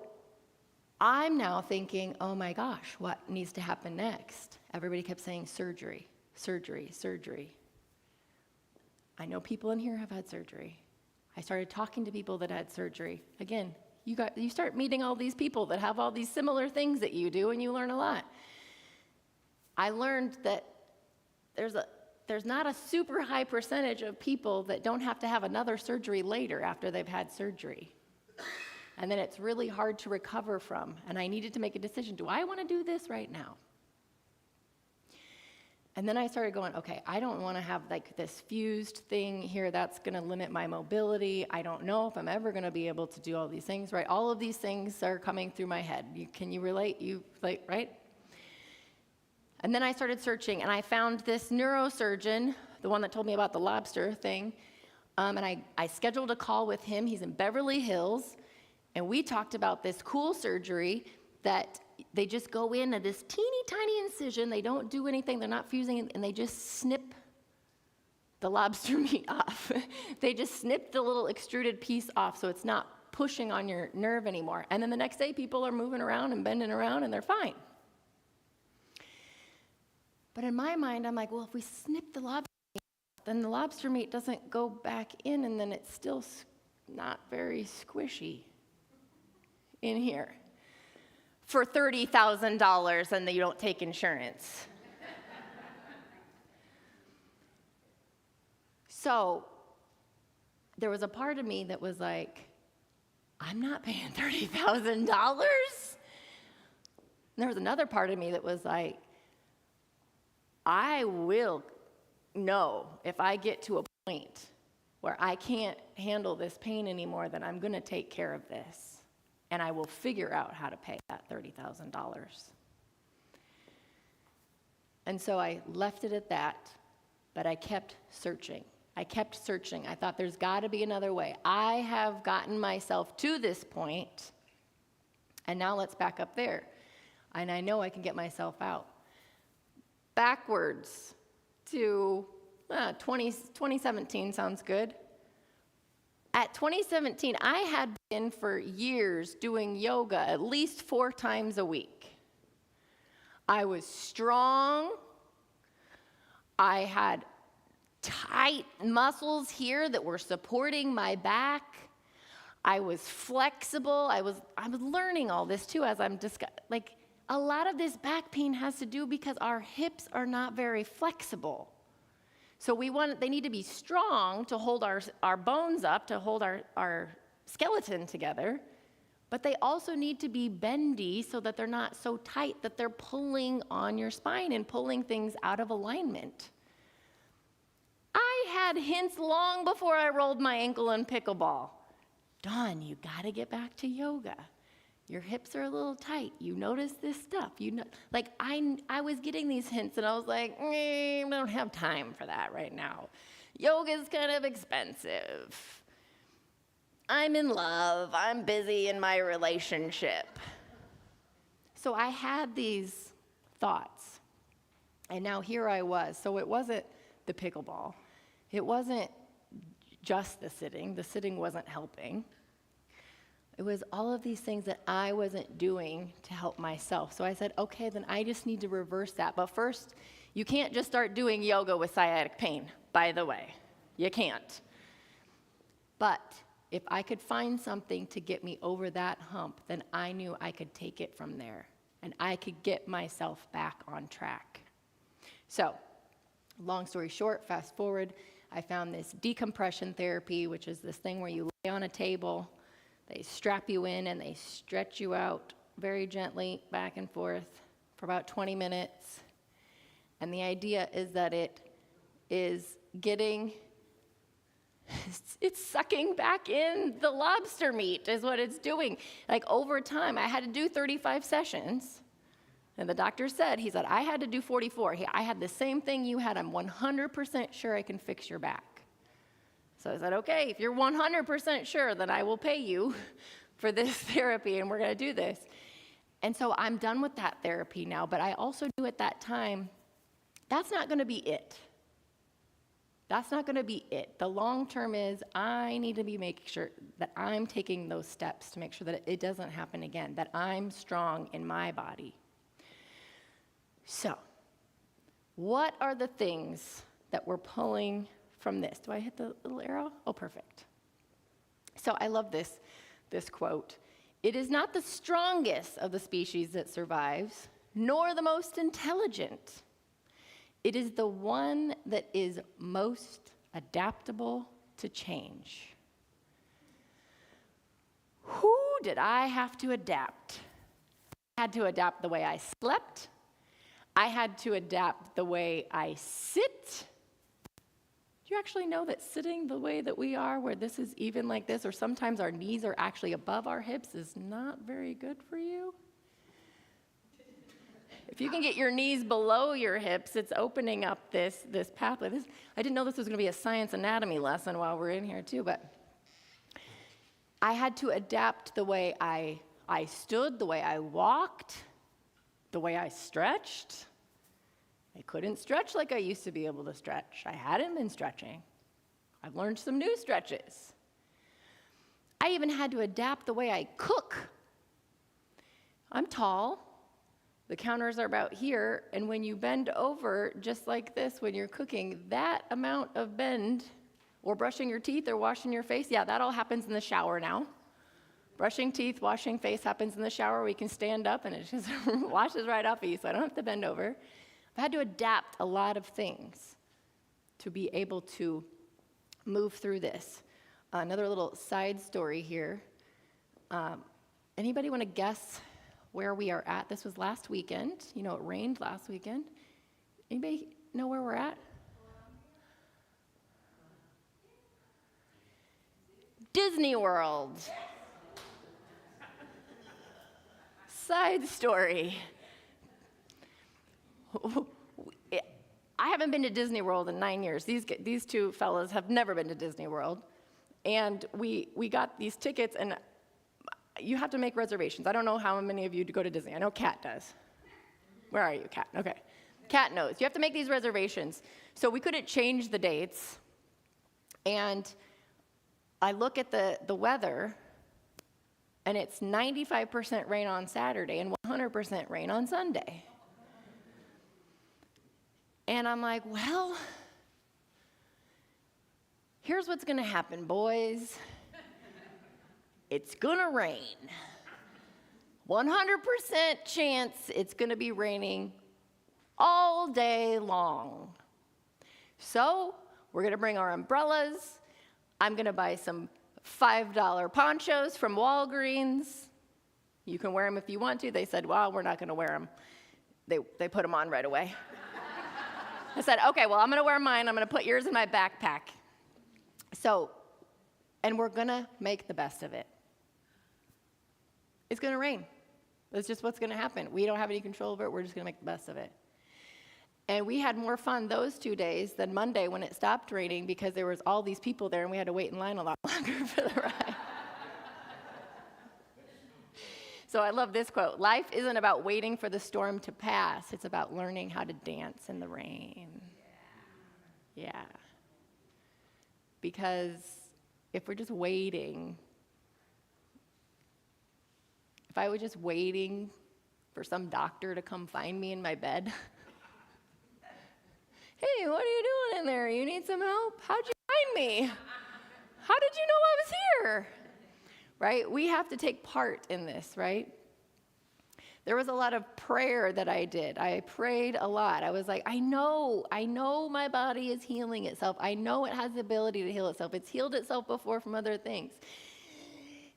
Speaker 9: I'm now thinking, oh my gosh, what needs to happen next? Everybody kept saying surgery, surgery, surgery. I know people in here have had surgery. I started talking to people that had surgery. Again, you start meeting all these people that have all these similar things that you do, and you learn a lot. I learned that there's not a super high percentage of people that don't have to have another surgery later after they've had surgery. And then it's really hard to recover from. And I needed to make a decision. Do I want to do this right now? And then I started going, okay, I don't want to have like this fused thing here that's going to limit my mobility. I don't know if I'm ever going to be able to do all these things, right? All of these things are coming through my head. Can you relate? Right? And then I started searching, and I found this neurosurgeon, the one that told me about the lobster thing, and I scheduled a call with him. He's in Beverly Hills, and we talked about this cool surgery that they just go in at this teeny tiny incision. They don't do anything. They're not fusing, and they just snip the lobster meat off. They just snip the little extruded piece off so it's not pushing on your nerve anymore. And then the next day, people are moving around and bending around, and they're fine. But in my mind, I'm like, well, if we snip the lobster meat, then the lobster meat doesn't go back in, and then it's still not very squishy in here for $30,000, and you don't take insurance. So there was a part of me that was like, I'm not paying $30,000. There was another part of me that was like, I will know if I get to a point where I can't handle this pain anymore, then I'm going to take care of this. And I will figure out how to pay that $30,000. And so I left it at that, but I kept searching. I thought there's got to be another way. I have gotten myself to this point, and now let's back up there. And I know I can get myself out. Backwards to 2017 sounds good. At 2017, I had been for years doing yoga at least 4 times a week. I was strong. I had tight muscles here that were supporting my back. I was flexible. I was learning all this too as I'm like, a lot of this back pain has to do because our hips are not very flexible. So they need to be strong to hold our bones up, to hold our skeleton together, but they also need to be bendy so that they're not so tight that they're pulling on your spine and pulling things out of alignment. I had hints long before I rolled my ankle in pickleball. Dawn, you gotta get back to yoga. Your hips are a little tight. You notice this stuff. I was getting these hints, and I was like, I don't have time for that right now. Yoga's kind of expensive. I'm in love. I'm busy in my relationship. So I had these thoughts, and now here I was. So it wasn't the pickleball. It wasn't just the sitting. The sitting wasn't helping. It was all of these things that I wasn't doing to help myself. So I said, okay, then I just need to reverse that. But first, you can't just start doing yoga with sciatic pain, by the way. You can't. But if I could find something to get me over that hump, then I knew I could take it from there, and I could get myself back on track. So, long story short, fast forward, I found this decompression therapy, which is this thing where you lay on a table, they strap you in, and they stretch you out very gently back and forth for about 20 minutes. And the idea is that it is it's sucking back in the lobster meat is what it's doing. Like over time, I had to do 35 sessions. And the doctor said, I had to do 44. I had the same thing you had. I'm 100% sure I can fix your back. So I said, okay, if you're 100% sure, then I will pay you for this therapy, and we're going to do this. And so I'm done with that therapy now, but I also knew at that time that's not going to be it. That's not going to be it. The long term is I need to be making sure that I'm taking those steps to make sure that it doesn't happen again, that I'm strong in my body. So, what are the things that we're pulling from this? Do I hit the little arrow? Oh, perfect. So I love this quote. It is not the strongest of the species that survives, nor the most intelligent. It is the one that is most adaptable to change. Who did I have to adapt? I had to adapt the way I slept. I had to adapt the way I sit. Do you actually know that sitting the way that we are, where this is even like this, or sometimes our knees are actually above our hips, is not very good for you? If you can get your knees below your hips, it's opening up this pathway. I didn't know this was going to be a science anatomy lesson while we're in here too, but I had to adapt the way I stood, the way I walked, the way I stretched. I couldn't stretch like I used to be able to stretch. I hadn't been stretching. I've learned some new stretches. I even had to adapt the way I cook. I'm tall. The counters are about here, and when you bend over just like this when you're cooking, that amount of bend, or brushing your teeth or washing your face, yeah, that all happens in the shower now. Brushing teeth, washing face happens in the shower. We can stand up and it just washes right off of you, so I don't have to bend over. I've had to adapt a lot of things to be able to move through this. Another little side story here. Anybody want to guess where we are at? This was last weekend. You know, it rained last weekend. Anybody know where we're at? Disney World. Side story. I haven't been to Disney World in 9 years. These two fellas have never been to Disney World. And we got these tickets, and you have to make reservations. I don't know how many of you go to Disney. I know Kat does. Where are you, Kat? Okay. Kat knows. You have to make these reservations. So we couldn't change the dates. And I look at the weather, and it's 95% rain on Saturday and 100% rain on Sunday. And I'm like, well, here's what's going to happen, boys. It's going to rain. 100% chance it's going to be raining all day long. So we're going to bring our umbrellas. I'm going to buy some $5 ponchos from Walgreens. You can wear them if you want to. They said, well, we're not going to wear them. They put them on right away. I said, okay, well, I'm going to wear mine. I'm going to put yours in my backpack. So, and we're going to make the best of it. It's going to rain. That's just what's going to happen. We don't have any control over it. We're just going to make the best of it. And we had more fun those 2 days than Monday when it stopped raining, because there was all these people there and we had to wait in line a lot longer for the ride. So I love this quote. Life isn't about waiting for the storm to pass. It's about learning how to dance in the rain. Yeah. Because if we're just waiting, if I was just waiting for some doctor to come find me in my bed, hey, what are you doing in there? You need some help? How'd you find me? How did you know I was here? Right? We have to take part in this, right? There was a lot of prayer that I did. I prayed a lot. I was like, I know my body is healing itself. I know it has the ability to heal itself. It's healed itself before from other things.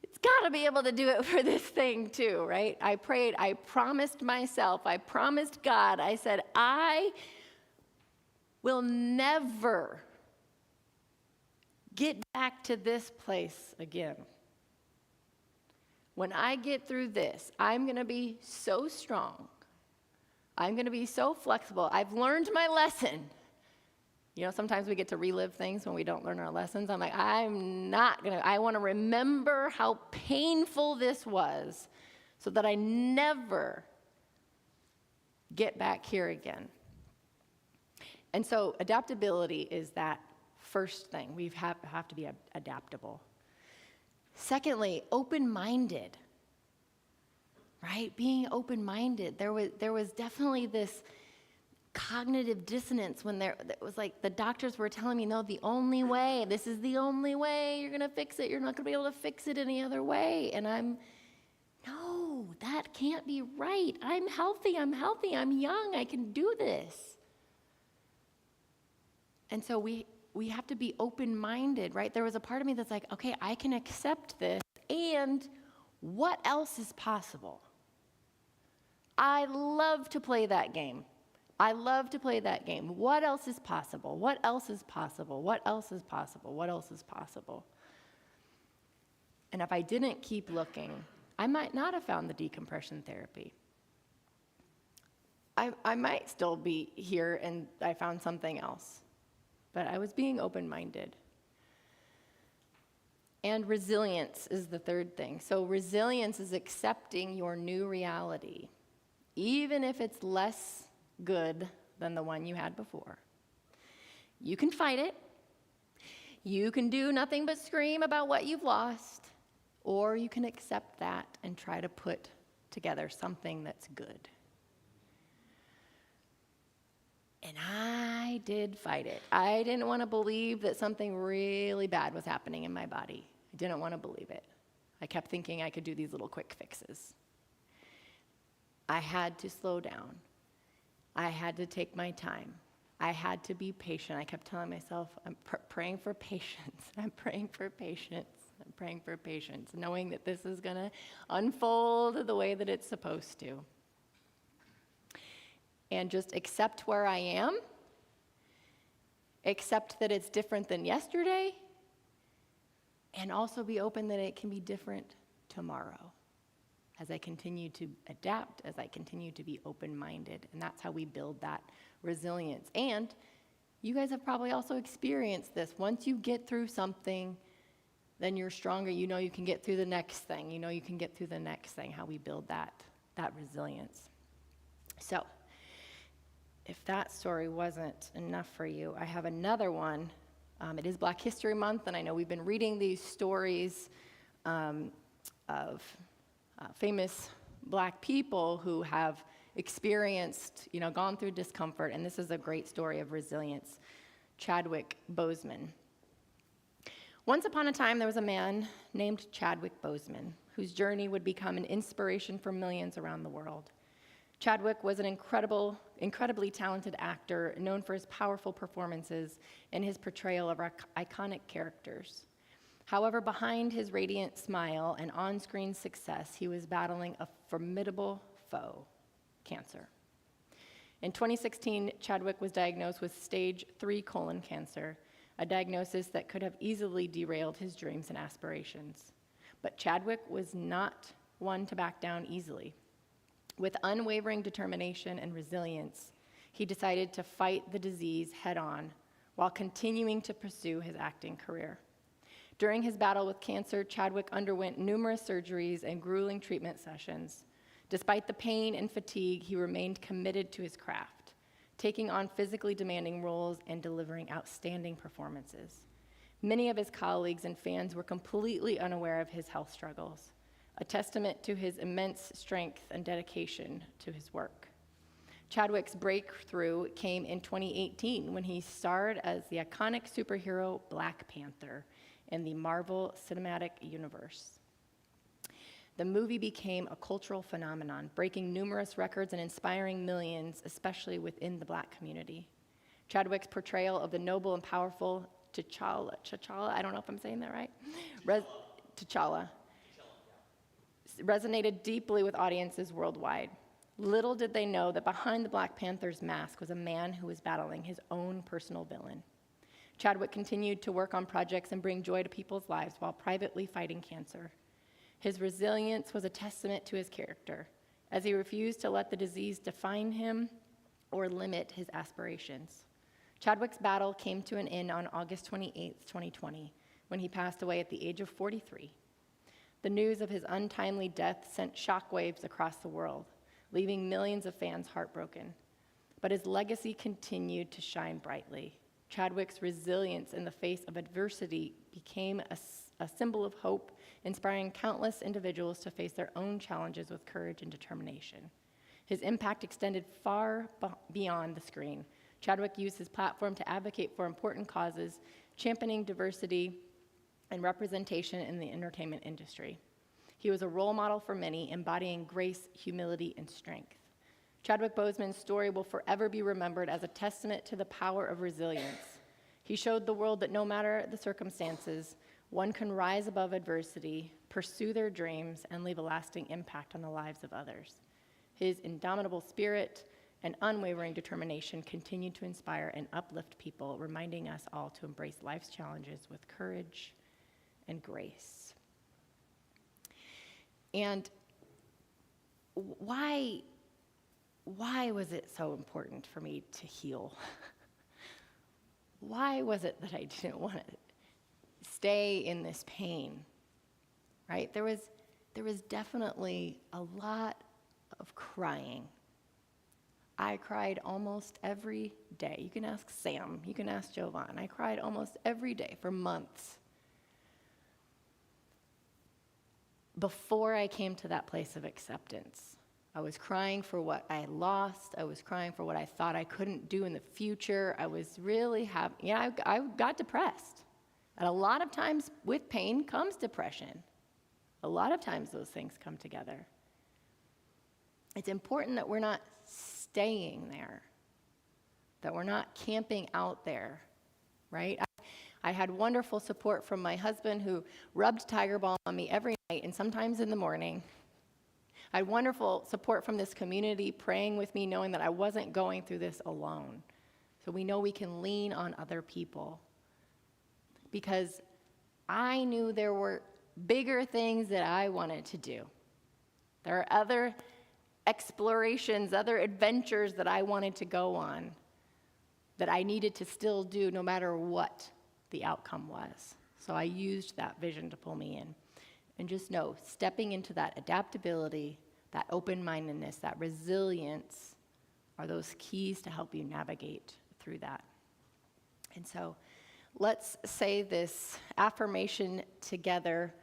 Speaker 9: It's got to be able to do it for this thing too, right? I prayed. I promised myself. I promised God. I said, I will never get back to this place again. When I get through this, I'm going to be so strong. I'm going to be so flexible. I've learned my lesson. You know, sometimes we get to relive things when we don't learn our lessons. I'm like, I want to remember how painful this was so that I never get back here again. And so adaptability is that first thing. We have to be adaptable. Secondly, open-minded, right? Being open-minded. There was definitely this cognitive dissonance when it was like the doctors were telling me, no, this is the only way you're going to fix it. You're not going to be able to fix it any other way. And no, that can't be right. I'm healthy, I'm young, I can do this. And so we have to be open-minded, right? There was a part of me that's like, okay, I can accept this, and what else is possible? I love to play that game. What else is possible? What else is possible? What else is possible? What else is possible? And if I didn't keep looking, I might not have found the decompression therapy. I might still be here and I found something else. But I was being open-minded. And resilience is the third thing. So resilience is accepting your new reality, even if it's less good than the one you had before. You can fight it. You can do nothing but scream about what you've lost, or you can accept that and try to put together something that's good. And I did fight it. I didn't want to believe that something really bad was happening in my body. I didn't want to believe it. I kept thinking I could do these little quick fixes. I had to slow down. I had to take my time. I had to be patient. I kept telling myself, I'm praying for patience. I'm praying for patience. I'm praying for patience, knowing that this is going to unfold the way that it's supposed to. And just accept where I am, accept that it's different than yesterday, and also be open that it can be different tomorrow as I continue to adapt, as I continue to be open-minded. And that's how we build that resilience. And you guys have probably also experienced this. Once you get through something, then you're stronger. You know you can get through the next thing. You know you can get through the next thing, how we build that resilience. So, if that story wasn't enough for you, I have another one. It is Black History Month, and I know we've been reading these stories of famous Black people who have experienced, gone through discomfort, and this is a great story of resilience. Chadwick Boseman. Once upon a time, there was a man named Chadwick Boseman, whose journey would become an inspiration for millions around the world. Chadwick was an incredibly talented actor, known for his powerful performances and his portrayal of iconic characters. However, behind his radiant smile and on-screen success, he was battling a formidable foe, cancer. In 2016, Chadwick was diagnosed with stage 3 colon cancer, a diagnosis that could have easily derailed his dreams and aspirations. But Chadwick was not one to back down easily. With unwavering determination and resilience, he decided to fight the disease head-on while continuing to pursue his acting career. During his battle with cancer, Chadwick underwent numerous surgeries and grueling treatment sessions. Despite the pain and fatigue, he remained committed to his craft, taking on physically demanding roles and delivering outstanding performances. Many of his colleagues and fans were completely unaware of his health struggles, a testament to his immense strength and dedication to his work. Chadwick's breakthrough came in 2018 when he starred as the iconic superhero Black Panther in the Marvel Cinematic Universe. The movie became a cultural phenomenon, breaking numerous records and inspiring millions, especially within the Black community. Chadwick's portrayal of the noble and powerful T'Challa, I don't know if I'm saying that right, T'Challa, resonated deeply with audiences worldwide. Little did they know that behind the Black Panther's mask was a man who was battling his own personal villain. Chadwick continued to work on projects and bring joy to people's lives while privately fighting cancer. His resilience was a testament to his character, as he refused to let the disease define him or limit his aspirations. Chadwick's battle came to an end on August 28, 2020, when he passed away at the age of 43. The news of his untimely death sent shockwaves across the world, leaving millions of fans heartbroken. but his legacy continued to shine brightly. Chadwick's resilience in the face of adversity became a symbol of hope, inspiring countless individuals to face their own challenges with courage and determination. His impact extended far beyond the screen. Chadwick used his platform to advocate for important causes, championing diversity and representation in the entertainment industry. He was a role model for many, embodying grace, humility, and strength. Chadwick Boseman's story will forever be remembered as a testament to the power of resilience. He showed the world that no matter the circumstances, one can rise above adversity, pursue their dreams, and leave a lasting impact on the lives of others. His indomitable spirit and unwavering determination continue to inspire and uplift people, reminding us all to embrace life's challenges with courage and grace. And why was it so important for me to heal? Why was it that I didn't want to stay in this pain? Right? There was definitely a lot of crying. I cried almost every day. You can ask Sam, you can ask Jovan. I cried almost every day for months before I came to that place of acceptance. I was crying for what I lost. I was crying for what I thought I couldn't do in the future. I was really I got depressed. And a lot of times with pain comes depression. A lot of times those things come together. It's important that we're not staying there, that we're not camping out there, right? I had wonderful support from my husband who rubbed Tiger Balm on me every night and sometimes in the morning. I had wonderful support from this community praying with me, knowing that I wasn't going through this alone. So we know we can lean on other people. Because I knew there were bigger things that I wanted to do. There are other explorations, other adventures that I wanted to go on that I needed to still do no matter what the outcome was. So I used that vision to pull me in. And just know, stepping into that adaptability, that open-mindedness, that resilience are those keys to help you navigate through that. And so let's say this affirmation together.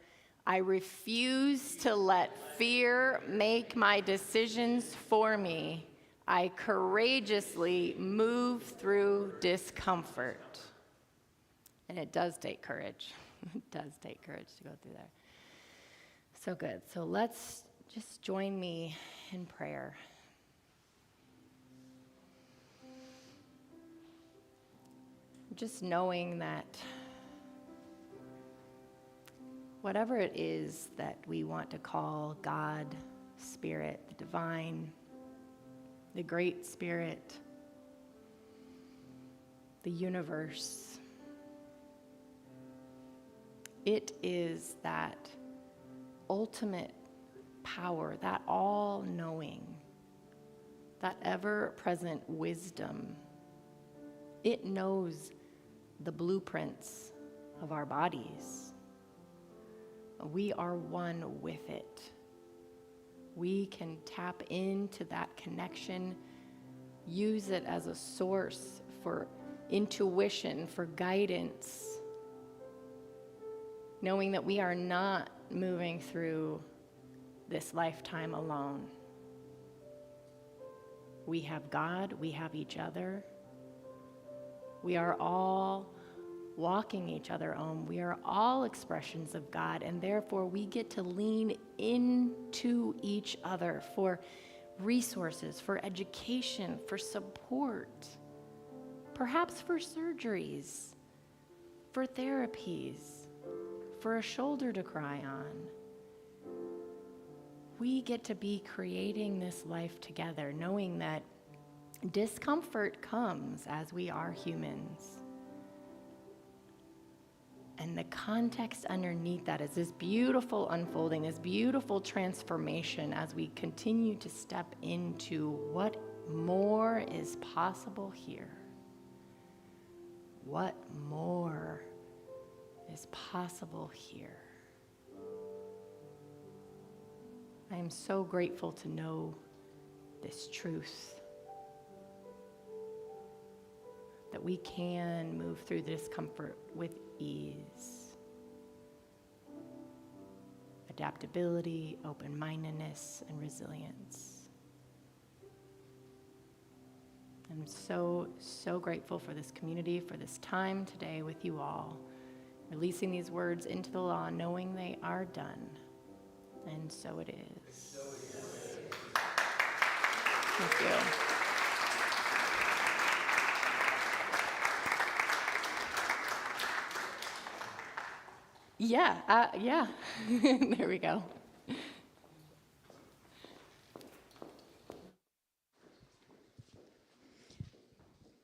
Speaker 9: I refuse to let fear make my decisions for me. I courageously move through discomfort. And it does take courage. It does take courage to go through that. So good. So let's just join me in prayer. Just knowing that whatever it is that we want to call God, Spirit, the divine, the great Spirit, the universe, it is that ultimate power, that all-knowing, that ever-present wisdom. It knows the blueprints of our bodies. We are one with it. We can tap into that connection, use it as a source for intuition, for guidance, knowing that we are not moving through this lifetime alone. We have God, we have each other. We are all walking each other home. We are all expressions of God, and therefore we get to lean into each other for resources, for education, for support, perhaps for surgeries, for therapies, for a shoulder to cry on. We get to be creating this life together, knowing that discomfort comes as we are humans. And the context underneath that is this beautiful unfolding, this beautiful transformation as we continue to step into what more is possible here. What more is possible here? I am so grateful to know this truth. that we can move through the discomfort with ease. Adaptability, open-mindedness, and resilience. I'm so, so grateful for this community, for this time today with you all, releasing these words into the law, knowing they are done. And so it is. Thank you. Yeah, there we go.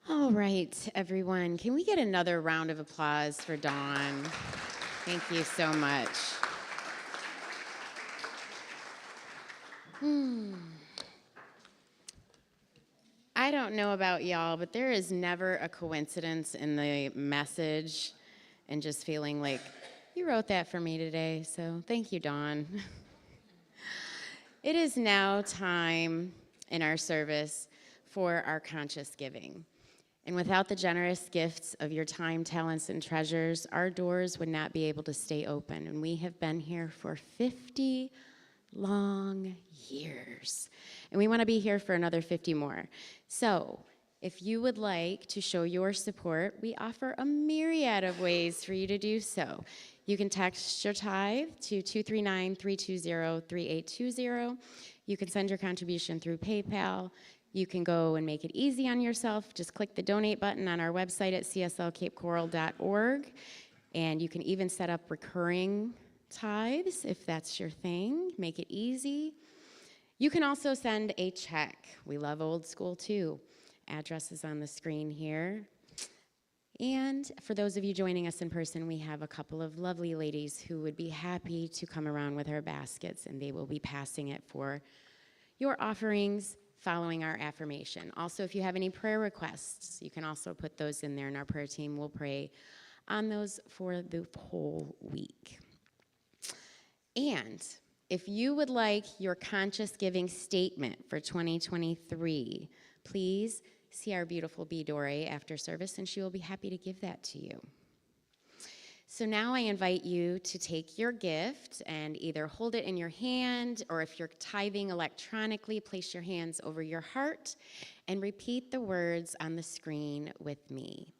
Speaker 8: All right, everyone, can we get another round of applause for Dawn? Thank you so much. I don't know about y'all, but there is never a coincidence in the message and just feeling like, you wrote that for me today, so thank you, Dawn. It is now time in our service for our conscious giving. And without the generous gifts of your time, talents, and treasures, our doors would not be able to stay open. And we have been here for 50 long years. And we want to be here for another 50 more. So if you would like to show your support, we offer a myriad of ways for you to do so. You can text your tithe to 239-320-3820. You can send your contribution through PayPal. You can go and make it easy on yourself. Just click the donate button on our website at cslcapecoral.org. And you can even set up recurring tithes if that's your thing. Make it easy. You can also send a check. We love old school too. Address is on the screen here. And for those of you joining us in person, we have a couple of lovely ladies who would be happy to come around with our baskets, and they will be passing it for your offerings following our affirmation. Also, if you have any prayer requests, you can also put those in there, and our prayer team will pray on those for the whole week. And if you would like your conscious giving statement for 2023, please see our beautiful Bee Dore after service, and she will be happy to give that to you. So now I invite you to take your gift and either hold it in your hand, or if you're tithing electronically, place your hands over your heart and repeat the words on the screen with me.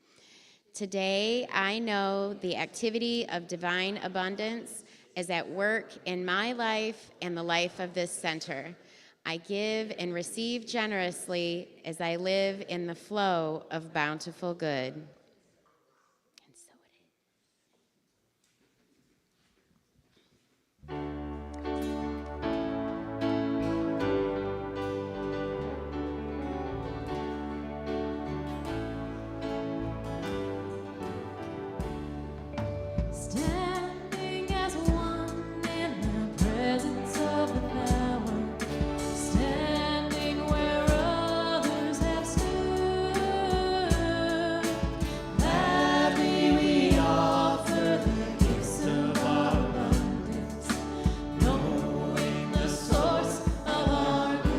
Speaker 8: Today, I know the activity of divine abundance is at work in my life and the life of this center. I give and receive generously as I live in the flow of bountiful good. And so it is.
Speaker 6: Standing as one in the presence of the power, standing where others have stood. Gladly we offer the gifts of our abundance, knowing the source of our good.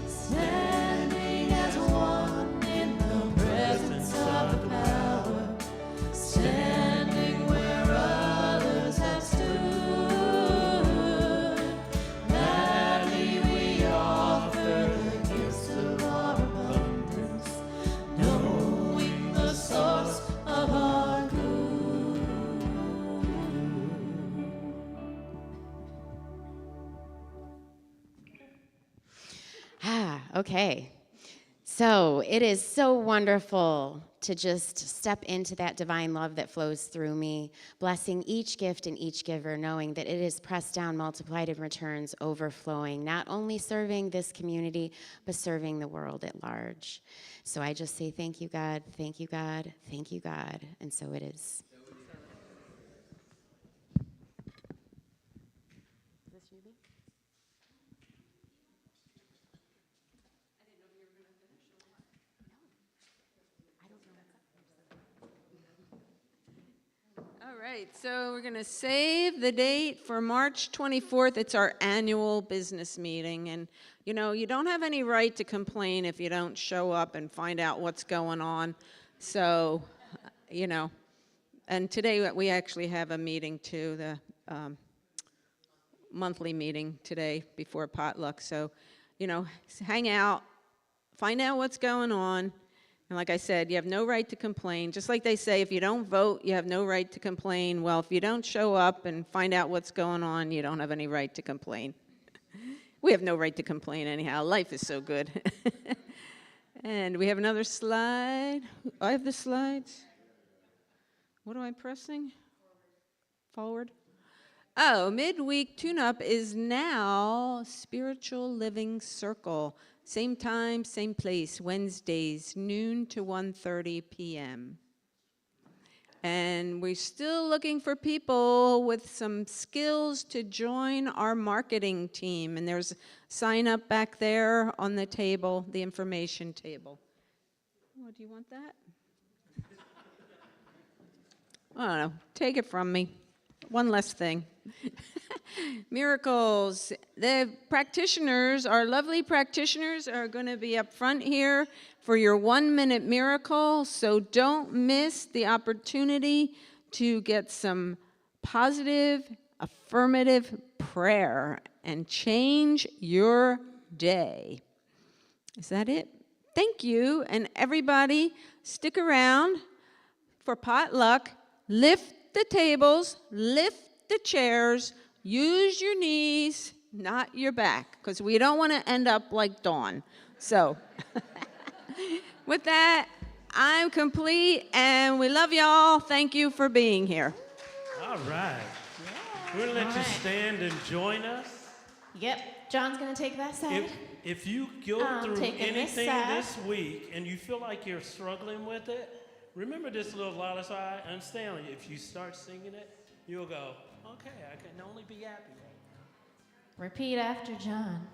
Speaker 6: Standing as one in the presence of the power, standing where others have stood. Gladly we offer the gifts of our abundance, knowing the source of our good.
Speaker 8: Okay. So it is so wonderful to just step into that divine love that flows through me, blessing each gift and each giver, knowing that it is pressed down, multiplied, and returns overflowing, not only serving this community, but serving the world at large. So I just say thank you, God, thank you, God, thank you, God, and so it is.
Speaker 4: right, so we're going to save the date for March 24th. It's our annual business meeting. And, you know, you don't have any right to complain if you don't show up and find out what's going on. So, you know, and today we actually have a meeting too, the monthly meeting today before potluck. So, you know, hang out, find out what's going on. And like I said, you have no right to complain. Just like they say, if you don't vote, you have no right to complain. Well, if you don't show up and find out what's going on, you don't have any right to complain. We have no right to complain anyhow. Life is so good. And we have another slide. I have the slides. What am I pressing? Forward. Oh, midweek tune-up is now Spiritual Living Circle. Same time, same place, Wednesdays, noon to 1:30 p.m. And we're still looking for people with some skills to join our marketing team. And there's a sign up back there on the table, the information table. Oh, do you want that? I don't know. Take it from me. One less thing. Miracles. The practitioners, our lovely practitioners, are going to be up front here for your 1-minute miracle. So don't miss the opportunity to get some positive, affirmative prayer and change your day. Is that it? Thank you. And everybody, stick around for potluck. Lift the tables, lift the chairs, use your knees, not your back, because we don't want to end up like Dawn. So, with that, I'm complete, and we love y'all. Thank you for being here.
Speaker 5: All right. We're going to let you stand and join us.
Speaker 6: Yep, John's gonna take that side.
Speaker 5: If you go through
Speaker 6: taking this
Speaker 5: anything
Speaker 6: side.
Speaker 5: this week and you feel like you're struggling with it, remember this little lullaby. Understand, if you start singing it, you'll go, okay, I can only be happy right now.
Speaker 6: Repeat after John.